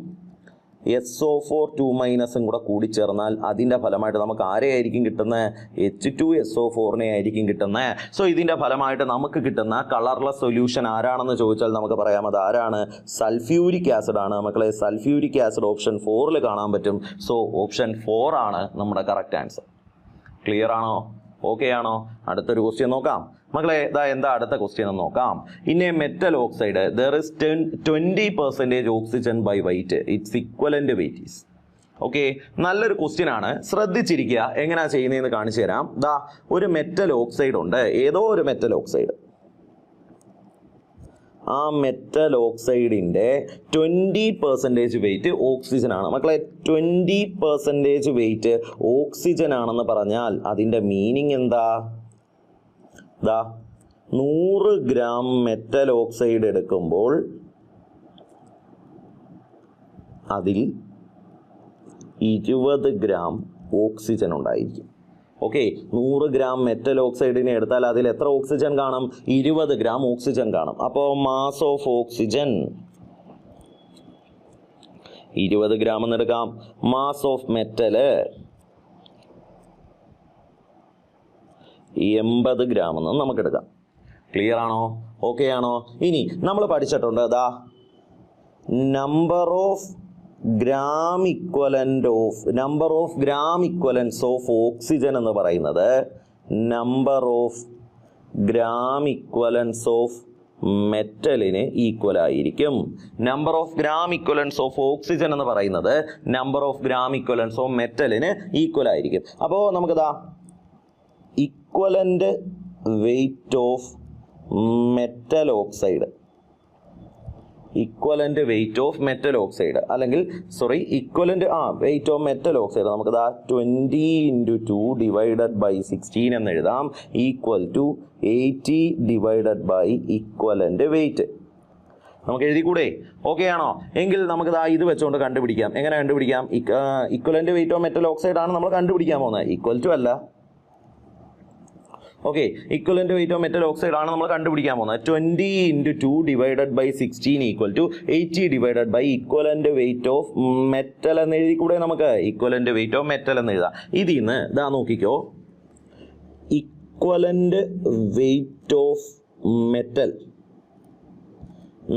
SO4 2- കൂടെ കൂടിച്ചേർന്നാൽ അതിൻ്റെ ഫലമായിട്ട് നമുക്ക് ആരെയായിരിക്കും കിട്ടുന്നത്, H2SO4 ആയിരിക്കും കിട്ടുന്നത്. സോ ഇതിൻ്റെ ഫലമായിട്ട് നമുക്ക് കിട്ടുന്ന കളർലെസ് സൊല്യൂഷൻ ആരാണെന്ന് ചോദിച്ചാൽ നമുക്ക് പറയാം അത് ആരാണ്, സൾഫ്യൂരിക് ആസിഡ് ആണ്. മക്കളെ, സൾഫ്യൂരിക് ആസിഡ് ഓപ്ഷൻ 4ൽ കാണാൻ പറ്റും. സോ ഓപ്ഷൻ 4 ആണ് നമ്മുടെ കറക്റ്റ് ആൻസർ. ക്ലിയർ ആണോ? ഓക്കെ ആണോ? അടുത്തൊരു ക്വസ്റ്റ്യൻ നോക്കാം മക്കളെ. എന്താ അടുത്ത ക്വസ്റ്റ്യൻ എന്ന് നോക്കാം. In a metal oxide there is 20% oxygen by weight, its equivalent weight is. Okay, നല്ലൊരു ക്വസ്റ്റ്യൻ ആണ്, ശ്രദ്ധിച്ചിരിക്കുക. എങ്ങനെയാ ചെയ്യുന്നതെന്ന് കാണിച്ചു തരാം. ഒരു മെറ്റൽ ഓക്സൈഡ് ഉണ്ട്, ഏതോ ഒരു മെറ്റൽ ഓക്സൈഡ്. ആ മെറ്റൽ ഓക്സൈഡിൻ്റെ 20% വെയിറ്റ് ഓക്സിജൻ ആണ്. മക്കളെ, 20% വെയിറ്റ് ഓക്സിജൻ ആണെന്ന് പറഞ്ഞാൽ അതിൻ്റെ മീനിങ് എന്താ? 100 ഗ്രാം മെറ്റൽ ഓക്സൈഡ് എടുക്കുമ്പോൾ അതിൽ 20 ഗ്രാം ഓക്സിജൻ ഉണ്ടായിരിക്കും. ഓക്കെ, 100 ഗ്രാം മെറ്റൽ ഓക്സൈഡിനെ എടുത്താൽ അതിൽ എത്ര ഓക്സിജൻ കാണും, 20 ഗ്രാം ഓക്സിജൻ കാണും. അപ്പോൾ മാസ് ഓഫ് ഓക്സിജൻ 20 ഗ്രാം എന്ന് എടുക്കാം. മാസ് ഓഫ് മെറ്റല് 80 ഗ്രാം എന്ന് നമുക്ക് എടുക്കാം. ക്ലിയർ ആണോ? ഓക്കെ ആണോ? ഇനി നമ്മൾ പഠിച്ചിട്ടുണ്ട് number of gram equivalence of oxygen എന്ന് പറയുന്നത് number of gram equivalence of മെറ്റലിന് ഈക്വൽ ആയിരിക്കും. Number of gram equivalence of oxygen എന്ന് പറയുന്നത് number of gram equivalence of മെറ്റലിന് ഈക്വൽ ആയിരിക്കും. അപ്പോൾ നമുക്കിതാ equivalent weight of metal oxide, equivalent weight of metal oxide അല്ലെങ്കിൽ equivalent weight of metal oxide നമുക്കിതാ 20 × 2 ഡിവൈഡഡ് ബൈ 16 എന്ന് എഴുതാം, equal to 80 divided by equivalent wait. നമുക്ക് എഴുതിക്കൂടെ? ഓക്കെ ആണോ? എങ്കിൽ നമുക്കിതാ ഇത് വെച്ചുകൊണ്ട് കണ്ടുപിടിക്കാം. എങ്ങനെ കണ്ടുപിടിക്കാം? Equivalent weight of metal oxide ആണ് നമ്മൾ കണ്ടുപിടിക്കാൻ പോകുന്നത്, ഈക്വൽ ടു അല്ല. Okay, equivalent weight of metal oxide ആണ് നമ്മൾ കണ്ടുപിടിക്കാൻ പോകുന്നത്. 20 × 2 divided by 16 equal to 80 divided by equivalent weight of metal എന്ന് എഴുതി കൂടെ നമുക്ക്? ഇക്വലന്റ് വെയിറ്റ് ഓഫ് മെറ്റൽ എന്ന് എഴുതാം. ഇതിൽ നിന്ന് ഇതാ നോക്കിക്കോ, ഇക്വലന്റ് വെയിറ്റ് ഓഫ് മെറ്റൽ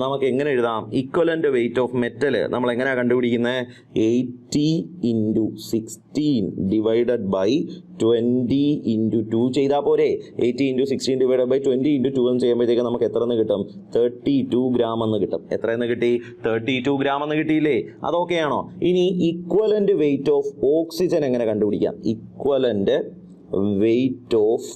നമുക്ക് എങ്ങനെ എഴുതാം? ഇക്വലന്റ് വെയിറ്റ് ഓഫ് മെറ്റൽ നമ്മൾ എങ്ങനെയാണ് കണ്ടുപിടിക്കുന്നത്? 80 × 16 ഡിവൈഡഡ് ബൈ 20 × 2 ചെയ്താൽ പോരെ? 80 × 16 ഡിവൈഡഡ് ബൈ 20 × 2 എന്ന് ചെയ്യുമ്പോഴത്തേക്ക് നമുക്ക് എത്ര എന്ന് കിട്ടും? 32 ഗ്രാം എന്ന് കിട്ടും. എത്രയെന്ന് കിട്ടി? 32 ഗ്രാം എന്ന് കിട്ടിയില്ലേ? അതൊക്കെയാണോ? ഇനി ഇക്വലന്റ് വെയിറ്റ് ഓഫ് ഓക്സിജൻ എങ്ങനെ കണ്ടുപിടിക്കാം? ഇക്വലന്റ് വെയിറ്റ് ഓഫ്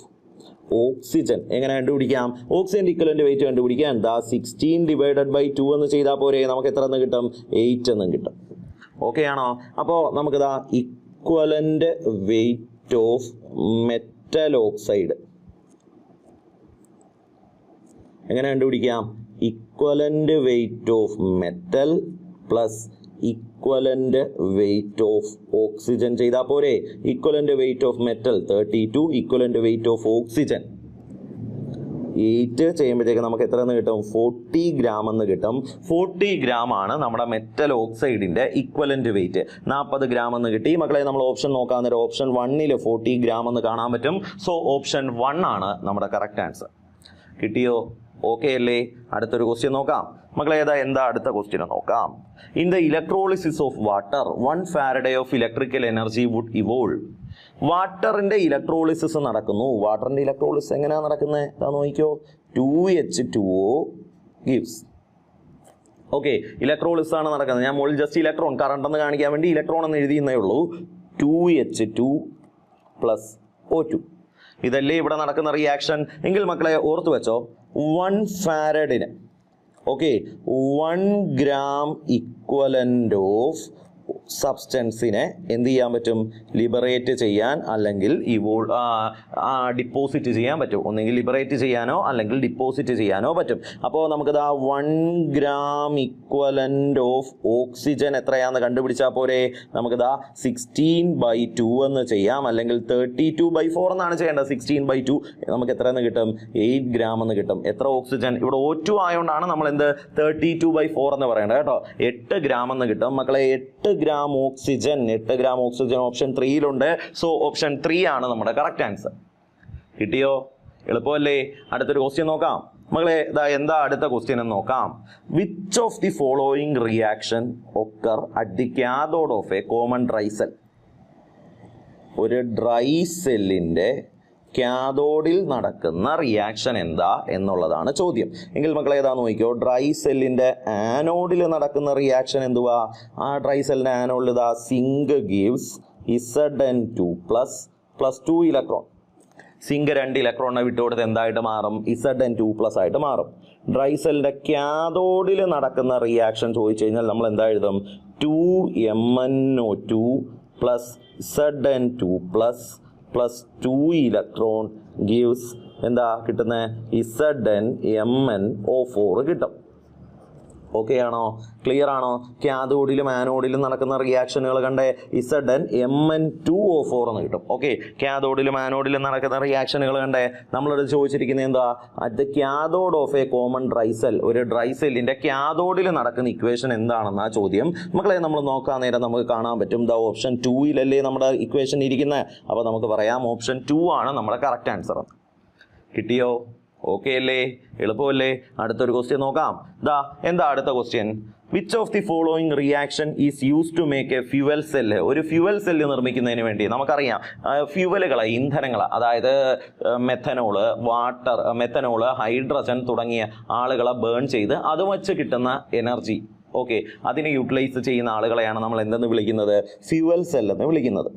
ഓക്സിജൻ എങ്ങനെ കണ്ടുപിടിക്കാം? ഓക്സിജൻ ഇക്വലന്റ് വെയിറ്റ് കണ്ടുപിടിക്കാൻ 16 ഡിവൈഡഡ് ബൈ 2 എന്ന് ചെയ്താൽ പോരെ? നമുക്ക് എത്ര എന്ന് കിട്ടും? 8 എന്നും കിട്ടും. ഓക്കെ ആണോ? അപ്പോൾ നമുക്കിതാ equivalent weight of metal oxide എങ്ങനെ കണ്ടുപിടിക്കാം? Equivalent weight of metal plus equivalent weight of oxygen ചെയ്താൽ പോരെ? Equivalent weight of metal 32, equivalent weight of oxygen 8 ചെയ്യുമ്പോഴത്തേക്ക് നമുക്ക് എത്ര എന്ന് കിട്ടും? 40 ഗ്രാം എന്ന് കിട്ടും. 40 ഗ്രാം ആണ് നമ്മുടെ മെറ്റൽ ഓക്സൈഡിന്റെ ഇക്വലന്റ് വെയിറ്റ്. 40 ഗ്രാം എന്ന് കിട്ടി. മക്കളെ, നമ്മൾ ഓപ്ഷൻ നോക്കാൻ നേരം ഓപ്ഷൻ 1 40 ഗ്രാം എന്ന് കാണാൻ പറ്റും. സോ ഓപ്ഷൻ 1 ആണ് നമ്മുടെ കറക്റ്റ് ആൻസർ. കിട്ടിയോ? ഓക്കെ അല്ലേ? അടുത്തൊരു ക്വസ്റ്റ്യൻ നോക്കാം. മക്കളെ, എന്താ അടുത്ത ക്വസ്റ്റ്യൻ നോക്കാം. In the electrolysis of water 1 Faraday of electrical energy would evolve. വാട്ടറിന്റെ ഇലക്ട്രോളിസിസ് നടക്കുന്നു. വാട്ടറിന്റെ ഇലക്ട്രോളിസിസ് എങ്ങനെയാണ് നടക്കുന്നത്? നോക്കിക്കോ, 2H2O ഗിവ്സ്. ഓക്കെ, ഇലക്ട്രോളിസിസ് ആണ് നടക്കുന്നത്. ഞാൻ മുകളിൽ ജസ്റ്റ് ഇലക്ട്രോൺ കറണ്ട് എന്ന് കാണിക്കാൻ വേണ്ടി ഇലക്ട്രോൺ എന്ന് എഴുതിയെന്നേ ഉള്ളൂ. 2H2 + O2 ഇതല്ലേ ഇവിടെ നടക്കുന്ന റിയാക്ഷൻ. എങ്കിൽ മക്കളെ ഓർത്തു വെച്ചോ, 1 ഫാരഡിന് 1 ഗ്രാം ഇക്വലന്റ് ഓഫ് സബ്സ്റ്റൻസിനെ എന്ത് ചെയ്യാൻ പറ്റും? ലിബറേറ്റ് ചെയ്യാൻ അല്ലെങ്കിൽ ഡിപ്പോസിറ്റ് ചെയ്യാൻ പറ്റും. ഒന്നെങ്കിൽ ലിബറേറ്റ് ചെയ്യാനോ അല്ലെങ്കിൽ ഡിപ്പോസിറ്റ് ചെയ്യാനോ പറ്റും. അപ്പോൾ നമുക്കിതാ 1 ഗ്രാം ഇക്വലന്റ് ഓഫ് ഓക്സിജൻ എത്രയാണെന്ന് കണ്ടുപിടിച്ചാൽ പോരെ? നമുക്കിതാ 16/2 എന്ന് ചെയ്യാം, അല്ലെങ്കിൽ 32/4 എന്നാണ് ചെയ്യേണ്ടത്. 16/2 നമുക്ക് എത്രയെന്ന് കിട്ടും? 8 ഗ്രാം എന്ന് കിട്ടും. എത്ര ഓക്സിജൻ? ഇവിടെ O2 ആയതുകൊണ്ടാണ് നമ്മൾ 32/4 എന്ന് പറയേണ്ടത് കേട്ടോ. 8 ഗ്രാം എന്ന് കിട്ടും. മക്കളെ, 8 ഗ്രാം ഓക്സിജൻ ഓപ്ഷൻ 3യിലുണ്ട്. സോ ഓപ്ഷൻ 3 ആണ് നമ്മുടെ കറക്റ്റ് ആൻസർ. കിട്ടിയോ? എളുപ്പമല്ലേ? അടുത്തൊരു ക്വസ്റ്റ്യൻ നോക്കാം. മകളെ, എന്താ അടുത്ത ക്വസ്റ്റ്യൻ എന്ന് നോക്കാം. Which of the following reaction occur at the cathode of A common dry cell? ഒരു ഡ്രൈ സെല്ലിന്റെ കാഥോഡിൽ നടക്കുന്ന റിയാക്ഷൻ എന്താ എന്നുള്ളതാണ് ചോദ്യം. എങ്കിൽ മക്കളെ, നോക്കിക്കോ, ഡ്രൈ സെല്ലിന്റെ ആനോഡിൽ നടക്കുന്ന റിയാക്ഷൻ എന്തുവാ? ആ ഡ്രൈ സെല്ലിന്റെ ആനോഡിൽ zinc gives Zn2 + 2 electron. Zinc 2 ഇലക്ട്രോണിനെ വിട്ടുകൊടുത്ത് എന്തായിട്ട് മാറും? Zn2+ ആയിട്ട് മാറും. ഡ്രൈ സെല്ലിന്റെ കാഥോഡിൽ നടക്കുന്ന റിയാക്ഷൻ ചോദിച്ചു കഴിഞ്ഞാൽ നമ്മൾ എന്താ എഴുതും? 2MnO2 + Zn2+ + 2 ഇലക്ട്രോൺ ഗീവ്സ് എന്താ കിട്ടുന്നത്? ZnMnO4 കിട്ടും. ഓക്കെ ആണോ? ക്ലിയർ ആണോ? കാഥോഡിലും ആനോഡിലും നടക്കുന്ന റിയാക്ഷനുകൾ കണ്ടേ, ZnMn2O4 എന്ന് കിട്ടും. ഓക്കെ, കാഥോഡിലും ആനോഡിലും നടക്കുന്ന റിയാക്ഷനുകൾ കണ്ടേ. നമ്മളോട് ചോദിച്ചിരിക്കുന്നത് എന്താ? At the cathode of A common dry cell, ഒരു ഡ്രൈ സെല്ലിന്റെ കാഥോഡിൽ നടക്കുന്ന ഇക്വേഷൻ എന്താണെന്നാ ചോദ്യം. മക്കളെ, നമ്മൾ നോക്കാൻ നേരം നമുക്ക് കാണാൻ പറ്റും ഓപ്ഷൻ 2-യിലല്ലേ നമ്മുടെ ഇക്വേഷൻ ഇരിക്കുന്നത്. അപ്പോൾ നമുക്ക് പറയാം ഓപ്ഷൻ 2 ആണ് നമ്മുടെ കറക്റ്റ് ആൻസർ. കിട്ടിയോ? ഓക്കെ അല്ലേ? എളുപ്പമല്ലേ? അടുത്തൊരു ക്വസ്റ്റ്യൻ നോക്കാം. എന്താ അടുത്ത question? Which of the following reaction is use to make a fuel cell? ഒരു ഫ്യൂവൽ സെല്ല് നിർമ്മിക്കുന്നതിന് വേണ്ടി നമുക്കറിയാം ഫ്യൂവലുകൾ, ഇന്ധനങ്ങൾ, അതായത് മെത്തനോള്, ഹൈഡ്രജൻ തുടങ്ങിയ ആളുകളെ ബേൺ ചെയ്ത് അത് വച്ച് കിട്ടുന്ന എനർജി, ഓക്കെ, അതിനെ യൂട്ടിലൈസ് ചെയ്യുന്ന ആളുകളെയാണ് നമ്മൾ എന്തെന്ന് വിളിക്കുന്നത്? ഫ്യൂവൽ സെൽ എന്ന് വിളിക്കുന്നത്.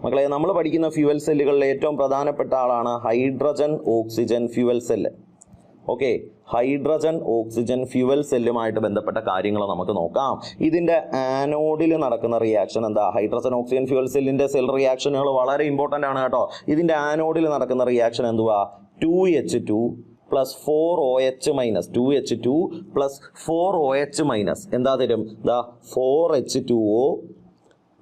മക്കളെ, നമ്മൾ പഠിക്കുന്ന ഫ്യൂവൽ സെല്ലുകളിൽ ഏറ്റവും പ്രധാനപ്പെട്ട ആളാണ് hydrogen oxygen fuel cell. Okay, hydrogen oxygen fuel സെല്ലുമായിട്ട് ബന്ധപ്പെട്ട കാര്യങ്ങൾ നമുക്ക് നോക്കാം. ഇതിൻ്റെ ആനോഡിൽ നടക്കുന്ന റിയാക്ഷൻ എന്താ? ഹൈഡ്രജൻ ഓക്സിജൻ ഫ്യൂവൽ സെല്ലിൻ്റെ സെൽ റിയാക്ഷനുകൾ വളരെ ഇമ്പോർട്ടൻ്റ് ആണ് കേട്ടോ. ഇതിൻ്റെ ആനോഡിൽ നടക്കുന്ന റിയാക്ഷൻ എന്തുവാ? 2H2 plus 4OH minus 2H2 plus 4OH minus എന്താ തരും? 4H2O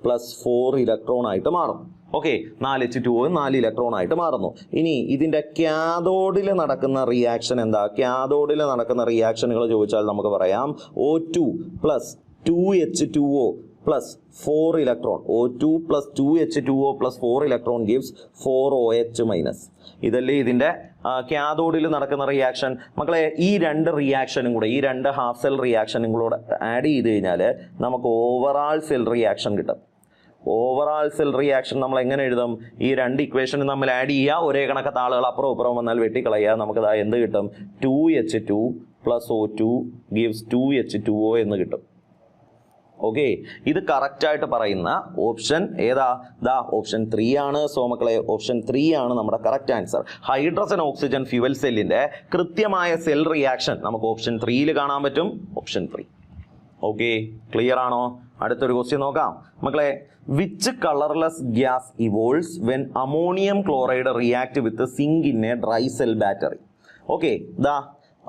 പ്ലസ് 4 ഇലക്ട്രോൺ ആയിട്ട് മാറും. ഓക്കെ, 4H2O 4 ഇലക്ട്രോൺ ആയിട്ട് മാറുന്നു. ഇനി ഇതിൻ്റെ ക്യാഥോഡിൽ നടക്കുന്ന റിയാക്ഷൻ എന്താ? ക്യാഥോഡിൽ നടക്കുന്ന റിയാക്ഷനുകൾ ചോദിച്ചാൽ നമുക്ക് പറയാം O2 plus 2H2O plus 4 electron. O2 plus 2H2O plus 4 electron gives 4OH minus. ഇതല്ലേ ഇതിൻ്റെ ക്യാഥോഡിൽ നടക്കുന്ന റിയാക്ഷൻ. മക്കളെ, ഈ രണ്ട് റിയാക്ഷനും കൂടെ, ഈ രണ്ട് ഹാഫ് സെൽ റിയാക്ഷനും കൂടെ ആഡ് ചെയ്ത് കഴിഞ്ഞാൽ നമുക്ക് ഓവറാൾ സെൽ റിയാക്ഷൻ കിട്ടും. ഓവറാൾ സെൽ റിയാക്ഷൻ നമ്മൾ എങ്ങനെ എഴുതും? ഈ രണ്ട് ഇക്വേഷനും നമ്മൾ ആഡ് ചെയ്യുക, ഒരേ കണക്കത്തെ ആളുകൾ അപ്പുറം ഇപ്പുറം വന്നാൽ വെട്ടിക്കളയുക. നമുക്കത് എന്ത് കിട്ടും? 2H2 plus O2 gives 2H2O എന്ന് കിട്ടും. ഓക്കെ, ഇത് കറക്റ്റായിട്ട് പറയുന്ന ഓപ്ഷൻ ഏതാ? ഓപ്ഷൻ 3 ആണ്. സോ മക്കളെ, ഓപ്ഷൻ 3 ആണ് നമ്മുടെ correct answer. Hydrogen oxygen fuel സെല്ലിന്റെ കൃത്യമായ സെൽ റിയാക്ഷൻ നമുക്ക് ഓപ്ഷൻ 3 കാണാൻ പറ്റും. ഓപ്ഷൻ 3. ഓക്കെ, ക്ലിയർ ആണോ? അടുത്തൊരു ക്വസ്റ്റ്യൻ നോക്കാം. മക്കളെ, which colourless gas evolves when ammonium chloride react with zinc in a dry cell battery? Okay,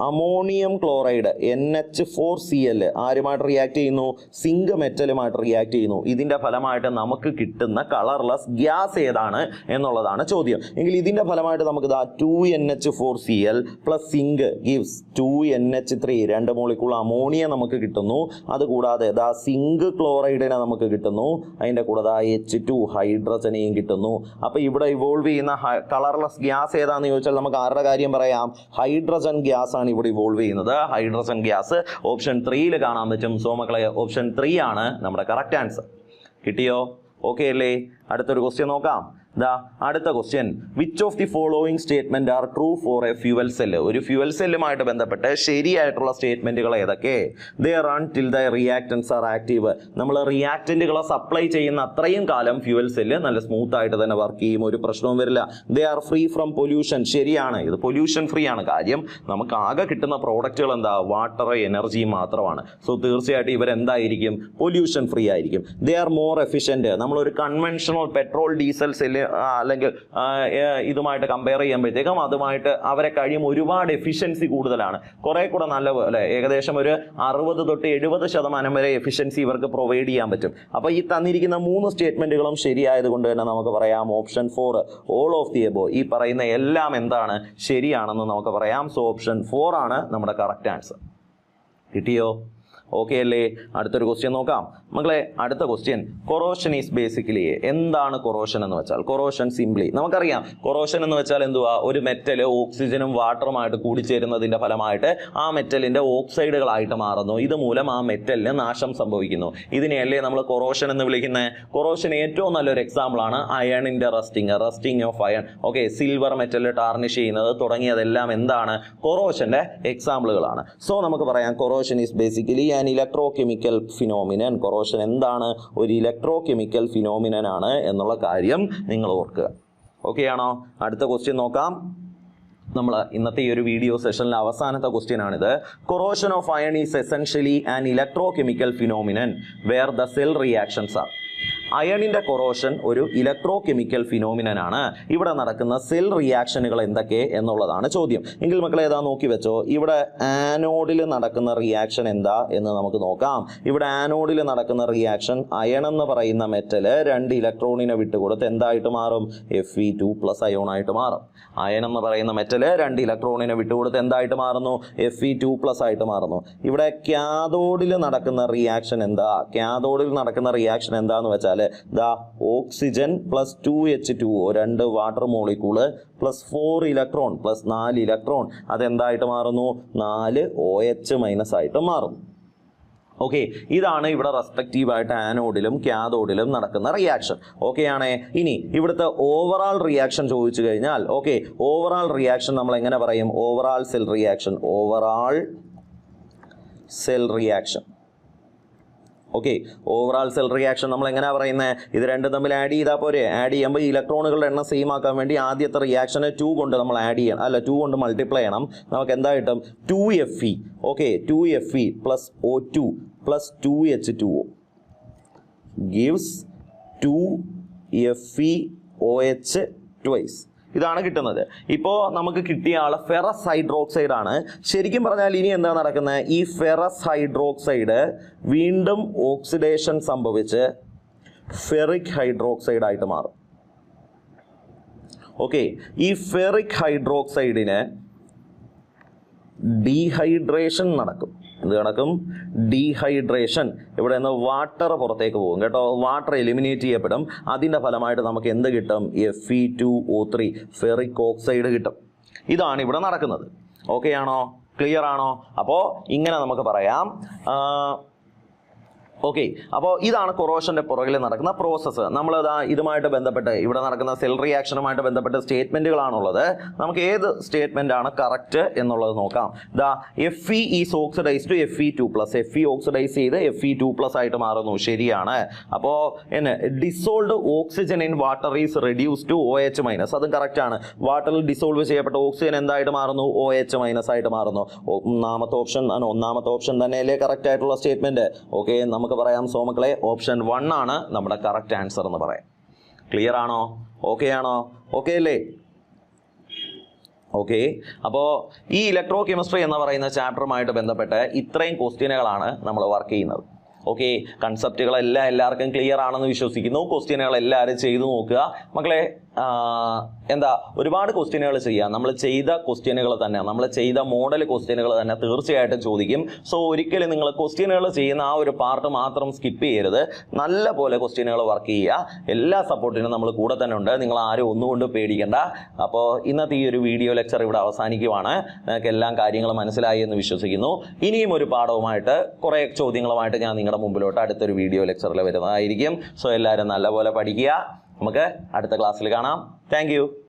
ammonium chloride NH4Cl ആരുമായിട്ട് റിയാക്ട് ചെയ്യുന്നു? സിങ്ക് മെറ്റലുമായിട്ട് റിയാക്ട് ചെയ്യുന്നു. ഇതിൻ്റെ ഫലമായിട്ട് നമുക്ക് കിട്ടുന്ന കളർലെസ് ഗ്യാസ് ഏതാണ് എന്നുള്ളതാണ് ചോദ്യം. എങ്കിൽ ഇതിൻ്റെ ഫലമായിട്ട് നമുക്ക് 2NH4Cl plus zinc gives 2NH3, 2 molecule ammonia നമുക്ക് കിട്ടുന്നു. അതുകൂടാതെ സിങ്ക് ക്ലോറൈഡിനെ നമുക്ക് കിട്ടുന്നു. അതിൻ്റെ കൂടെ H2 ഹൈഡ്രജനെയും കിട്ടുന്നു. അപ്പോൾ ഇവിടെ ഇവോൾവ് ചെയ്യുന്ന കളർലെസ് ഗ്യാസ് ഏതാണെന്ന് ചോദിച്ചാൽ നമുക്ക് ആരുടെ കാര്യം പറയാം? ഹൈഡ്രജൻ ഗ്യാസ് ആണ് ഇവിടെ ഇവോൾവ് ചെയ്യുന്നത്. ഹൈഡ്രജൻ ഗ്യാസ് ഓപ്ഷൻ 3 കാണാൻ പറ്റും. സോ മക്കളെ, ഓപ്ഷൻ 3 ആണ് നമ്മുടെ കറക്റ്റ് ആൻസർ. കിട്ടിയോ? ഓക്കെ അല്ലേ? അടുത്തൊരു ക്വസ്റ്റ്യൻ നോക്കാം. അടുത്ത question, which of the following statement are true for a fuel cell? ഒരു ഫ്യൂവൽ സെല്ലുമായിട്ട് ബന്ധപ്പെട്ട് ശരിയായിട്ടുള്ള സ്റ്റേറ്റ്മെന്റുകൾ ഏതൊക്കെ? They run till the reactants are active. നമ്മൾ റിയാക്ടന്റുകളെ സപ്ലൈ ചെയ്യുന്ന അത്രയും കാലം ഫ്യൂവൽ സെല്ല് നല്ല സ്മൂത്ത് ആയിട്ട് തന്നെ വർക്ക് ചെയ്യും, ഒരു പ്രശ്നവും വരില്ല. They are free from pollution. ശരിയാണ്, ഇത് പൊല്യൂഷൻ ഫ്രീ ആണ്. കാര്യം നമുക്ക് ആകെ കിട്ടുന്ന പ്രോഡക്റ്റുകൾ എന്താ? വാട്ടർ, എനർജി മാത്രമാണ്. സോ തീർച്ചയായിട്ടും ഇവരെന്തായിരിക്കും? പൊല്യൂഷൻ ഫ്രീ ആയിരിക്കും. They are more efficient. നമ്മളൊരു കൺവെൻഷണൽ പെട്രോൾ, ഡീസൽ സെല്ല് അല്ലെങ്കിൽ ഇതുമായിട്ട് കമ്പയർ ചെയ്യുമ്പോഴത്തേക്കും അതുമായിട്ട് അവരെ കഴിയും ഒരുപാട് എഫിഷ്യൻസി കൂടുതലാണ്. കുറെ കൂടെ നല്ല പോലെ ഏകദേശം ഒരു 60 തൊട്ട് 70% വരെ എഫിഷ്യൻസി ഇവർക്ക് പ്രൊവൈഡ് ചെയ്യാൻ പറ്റും. അപ്പോൾ ഈ തന്നിരിക്കുന്ന 3 സ്റ്റേറ്റ്മെന്റുകളും ശരിയായത് കൊണ്ട് തന്നെ നമുക്ക് പറയാം option 4, all of the above. ഈ പറയുന്ന എല്ലാം എന്താണ്? ശരിയാണെന്ന് നമുക്ക് പറയാം. സോ ഓപ്ഷൻ 4 ആണ് നമ്മുടെ കറക്റ്റ് ആൻസർ. കിട്ടിയോ? ഓക്കെ അല്ലേ? അടുത്തൊരു ക്വസ്റ്റ്യൻ നോക്കാം. മക്കളെ, അടുത്ത ക്വസ്റ്റ്യൻ, കൊറോഷൻ ഈസ് ബേസിക്കലി, എന്താണ് കൊറോഷൻ എന്ന് വെച്ചാൽ? കൊറോഷൻ സിംപ്ലി നമുക്കറിയാം. കൊറോഷൻ എന്ന് വെച്ചാൽ എന്തുവാ? ഒരു മെറ്റൽ ഓക്സിജനും വാട്ടറുമായിട്ട് കൂടിച്ചേരുന്നതിന്റെ ഫലമായിട്ട് ആ മെറ്റലിന്റെ ഓക്സൈഡുകളായിട്ട് മാറുന്നു. ഇതുമൂലം ആ മെറ്റലിന് നാശം സംഭവിക്കുന്നു. ഇതിനെയല്ലേ നമ്മൾ കൊറോഷൻ എന്ന് വിളിക്കുന്നത്? കൊറോഷൻ ഏറ്റവും നല്ലൊരു എക്സാമ്പിൾ ആണ് അയണിന്റെ rusting of iron. Okay, silver metal tarnish ചെയ്യുന്നത് തുടങ്ങിയതെല്ലാം എന്താണ്? കൊറോഷന്റെ എക്സാമ്പിളുകളാണ്. സോ നമുക്ക് പറയാം corrosion is basically an electrochemical phenomenon. Corrosion എന്താണ്? ഒരു ഇലക്ട്രോകെമിക്കൽ ഫിനോമിനൻ ആണ് എന്നുള്ള കാര്യം നിങ്ങൾ ഓർക്കുക. ഓക്കെ ആണോ? അടുത്ത ക്വസ്റ്റ്യൻ നോക്കാം. നമ്മൾ ഇന്നത്തെ ഈ ഒരു വീഡിയോ സെഷനിലെ അവസാനത്തെ ക്വസ്റ്റ്യൻ ആണിത്. Corrosion of iron is essentially an electrochemical phenomenon where the cell reactions are. അയണിന്റെ കൊറോഷൻ ഒരു ഇലക്ട്രോ കെമിക്കൽ ഫിനോമിനൻ ആണ്. ഇവിടെ നടക്കുന്ന സെൽ റിയാക്ഷനുകൾ എന്തൊക്കെ എന്നുള്ളതാണ് ചോദ്യം. എങ്കിൽ മക്കളെ ഏതാ നോക്കി വെച്ചോ. ഇവിടെ ആനോഡിൽ നടക്കുന്ന റിയാക്ഷൻ എന്താ എന്ന് നമുക്ക് നോക്കാം. ഇവിടെ ആനോഡിൽ നടക്കുന്ന റിയാക്ഷൻ അയൺ എന്ന് പറയുന്ന മെറ്റൽ 2 ഇലക്ട്രോണിനെ വിട്ടുകൊടുത്ത് എന്തായിട്ട് മാറും? Fe2 പ്ലസ് അയോൺ ആയിട്ട് മാറും. അയൺ എന്ന് പറയുന്ന മെറ്റൽ 2 ഇലക്ട്രോണിനെ വിട്ടുകൊടുത്ത് എന്തായിട്ട് മാറുന്നു? Fe2 പ്ലസ് ആയിട്ട് മാറുന്നു. ഇവിടെ ക്യാഥോഡിൽ നടക്കുന്ന റിയാക്ഷൻ എന്താ? ക്യാഥോഡിൽ നടക്കുന്ന റിയാക്ഷൻ എന്താന്ന് വെച്ചാൽ ചെയ്താൽ ദാ oxygen plus 2H2O 2 water molecule plus 4 electron plus 4 electron അതെന്തായിട്ട് മാറുന്നു 4OH- ആയിട്ട് മാറുന്നു. ഓക്കെ, ഇതാണ് ഇവിടെ റെസ്പെക്റ്റീവായിട്ട് ആനോഡിലും കാഥോഡിലും നടക്കുന്ന റിയാക്ഷൻ. ഓക്കെ ആണേ. ഇനി ഇവിടുത്തെ ഓവറാൾ റിയാക്ഷൻ ചോദിച്ചു കഴിഞ്ഞാൽ ഓക്കെ, ഓവറാൾ റിയാക്ഷൻ നമ്മൾ എങ്ങനെ പറയും? Overall cell reaction, overall cell reaction. Okay, overall cell reaction നമ്മൾ എങ്ങനെയാണ് പറയുന്നത്? ഇത് രണ്ടും തമ്മിൽ ആഡ് ചെയ്താൽ പോരെ? ആഡ് ചെയ്യുമ്പോൾ ഇലക്ട്രോണുകളുടെ എണ്ണം സെയിം ആക്കാൻ വേണ്ടി ആദ്യത്തെ റിയാക്ഷനെ 2 കൊണ്ട് നമ്മൾ ആഡ് ചെയ്യണം, അല്ല 2 കൊണ്ട് മൾട്ടിപ്ലൈ ചെയ്യണം. നമുക്ക് എന്താ കിട്ടും? 2Fe. Okay, 2Fe plus O2 plus 2H2O gives 2FeOH twice. ഇതാണ് കിട്ടുന്നത്. ഇപ്പോൾ നമുക്ക് കിട്ടിയ ആൾ ഫെറസ് ഹൈഡ്രോക്സൈഡ് ആണ്. ശരിക്കും പറഞ്ഞാൽ ഇനി എന്താ നടക്കുന്നത്? ഈ ഫെറസ് ഹൈഡ്രോക്സൈഡ് വീണ്ടും ഓക്സിഡേഷൻ സംഭവിച്ച് ഫെറിക് ഹൈഡ്രോക്സൈഡ് ആയിട്ട് മാറും. ഓക്കെ, ഈ ഫെറിക് ഹൈഡ്രോക്സൈഡിന് ഡീഹൈഡ്രേഷൻ നടക്കും. എന്ത് നടക്കും? ഡീഹൈഡ്രേഷൻ. ഇവിടെ നിന്ന് വാട്ടർ പുറത്തേക്ക് പോകും കേട്ടോ. വാട്ടർ എലിമിനേറ്റ് ചെയ്യപ്പെടും. അതിൻ്റെ ഫലമായിട്ട് നമുക്ക് എന്ത് കിട്ടും? Fe2O3 ഫെറിക് ഓക്സൈഡ് കിട്ടും. ഇതാണ് ഇവിടെ നടക്കുന്നത്. ഓക്കെ ആണോ? ക്ലിയർ ആണോ? അപ്പോൾ ഇങ്ങനെ നമുക്ക് പറയാം. ഓക്കെ, അപ്പോൾ ഇതാണ് കൊറോഷൻ്റെ പുറകിൽ നടക്കുന്ന പ്രോസസ്സ്. നമ്മളിതാ ഇതുമായിട്ട് ബന്ധപ്പെട്ട് ഇവിടെ നടക്കുന്ന സെൽ റിയാക്ഷനുമായിട്ട് ബന്ധപ്പെട്ട സ്റ്റേറ്റ്മെൻറ്റുകളാണുള്ളത്. നമുക്ക് ഏത് സ്റ്റേറ്റ്മെൻ്റ് ആണ് കറക്റ്റ് എന്നുള്ളത് നോക്കാം. ദാ Fe is oxidise to Fe2+. Fe oxidise ചെയ്ത് Fe2+ ആയിട്ട് മാറുന്നു. ശരിയാണ്. അപ്പോൾ എന്നെ dissolved oxygen in water is reduce to OH-. അതും കറക്റ്റാണ്. വാട്ടറിൽ ഡിസോൾവ് ചെയ്യപ്പെട്ട ഓക്സിജൻ എന്തായിട്ട് മാറുന്നു? OH- ആയിട്ട് മാറുന്നു. ഒന്നാമത്തെ ഓപ്ഷൻ തന്നെയല്ലേ കറക്റ്റ് ആയിട്ടുള്ള സ്റ്റേറ്റ്മെൻറ്റ്. ഓക്കെ, നമുക്ക് പറയാം സോമക്കളെ, ഓപ്ഷൻ 1 ആണ് നമ്മുടെ കറക്റ്റ് ആൻസർ എന്ന് പറയാം. ക്ലിയർ ആണോ? ഓക്കെ ആണോ? ഓക്കെ അല്ലേ? ഓക്കെ, അപ്പോൾ ഈ ഇലക്ട്രോ കെമിസ്ട്രി എന്ന് പറയുന്ന ചാപ്റ്ററുമായിട്ട് ബന്ധപ്പെട്ട് ഇത്രയും ക്വസ്റ്റ്യനുകളാണ് നമ്മൾ വർക്ക് ചെയ്യുന്നത്. ഓക്കെ, കൺസെപ്റ്റുകളെല്ലാം എല്ലാവർക്കും ക്ലിയർ ആണെന്ന് വിശ്വസിക്കുന്നു. ക്വസ്റ്റ്യനുകൾ എല്ലാവരും ചെയ്തു നോക്കുക മക്കളെ. എന്താ ഒരുപാട് ക്വസ്റ്റ്യനുകൾ ചെയ്യാം. നമ്മൾ ചെയ്ത ക്വസ്റ്റ്യനുകൾ തന്നെ, നമ്മൾ ചെയ്ത മോഡൽ ക്വസ്റ്റ്യനുകൾ തന്നെ തീർച്ചയായിട്ടും ചോദിക്കും. സോ ഒരിക്കലും നിങ്ങൾ ക്വസ്റ്റ്യനുകൾ ചെയ്യുന്ന ആ ഒരു പാർട്ട് മാത്രം സ്കിപ്പ് ചെയ്യരുത്. നല്ല പോലെ ക്വസ്റ്റ്യനുകൾ വർക്ക് ചെയ്യുക. എല്ലാ സപ്പോർട്ടിനും നമ്മൾ കൂടെ തന്നെ ഉണ്ട്. നിങ്ങൾ ആരും ഒന്നുകൊണ്ട് പേടിക്കേണ്ട. അപ്പോൾ ഇന്നത്തെ ഈ ഒരു വീഡിയോ ലെക്ചർ ഇവിടെ അവസാനിക്കുവാണ്. നിങ്ങൾക്ക് എല്ലാം കാര്യങ്ങൾ മനസ്സിലായി എന്ന് വിശ്വസിക്കുന്നു. ഇനിയും ഒരു പാഠവുമായിട്ട് കുറേ ചോദ്യങ്ങളുമായിട്ട് ഞാൻ നിങ്ങളുടെ മുമ്പിലോട്ട് അടുത്തൊരു വീഡിയോ ലെക്ചറിൽ വരുന്നതായിരിക്കും. സോ എല്ലാവരും നല്ലപോലെ പഠിക്കുക. നമുക്ക് അടുത്ത ക്ലാസ്സിൽ കാണാം. Thank you.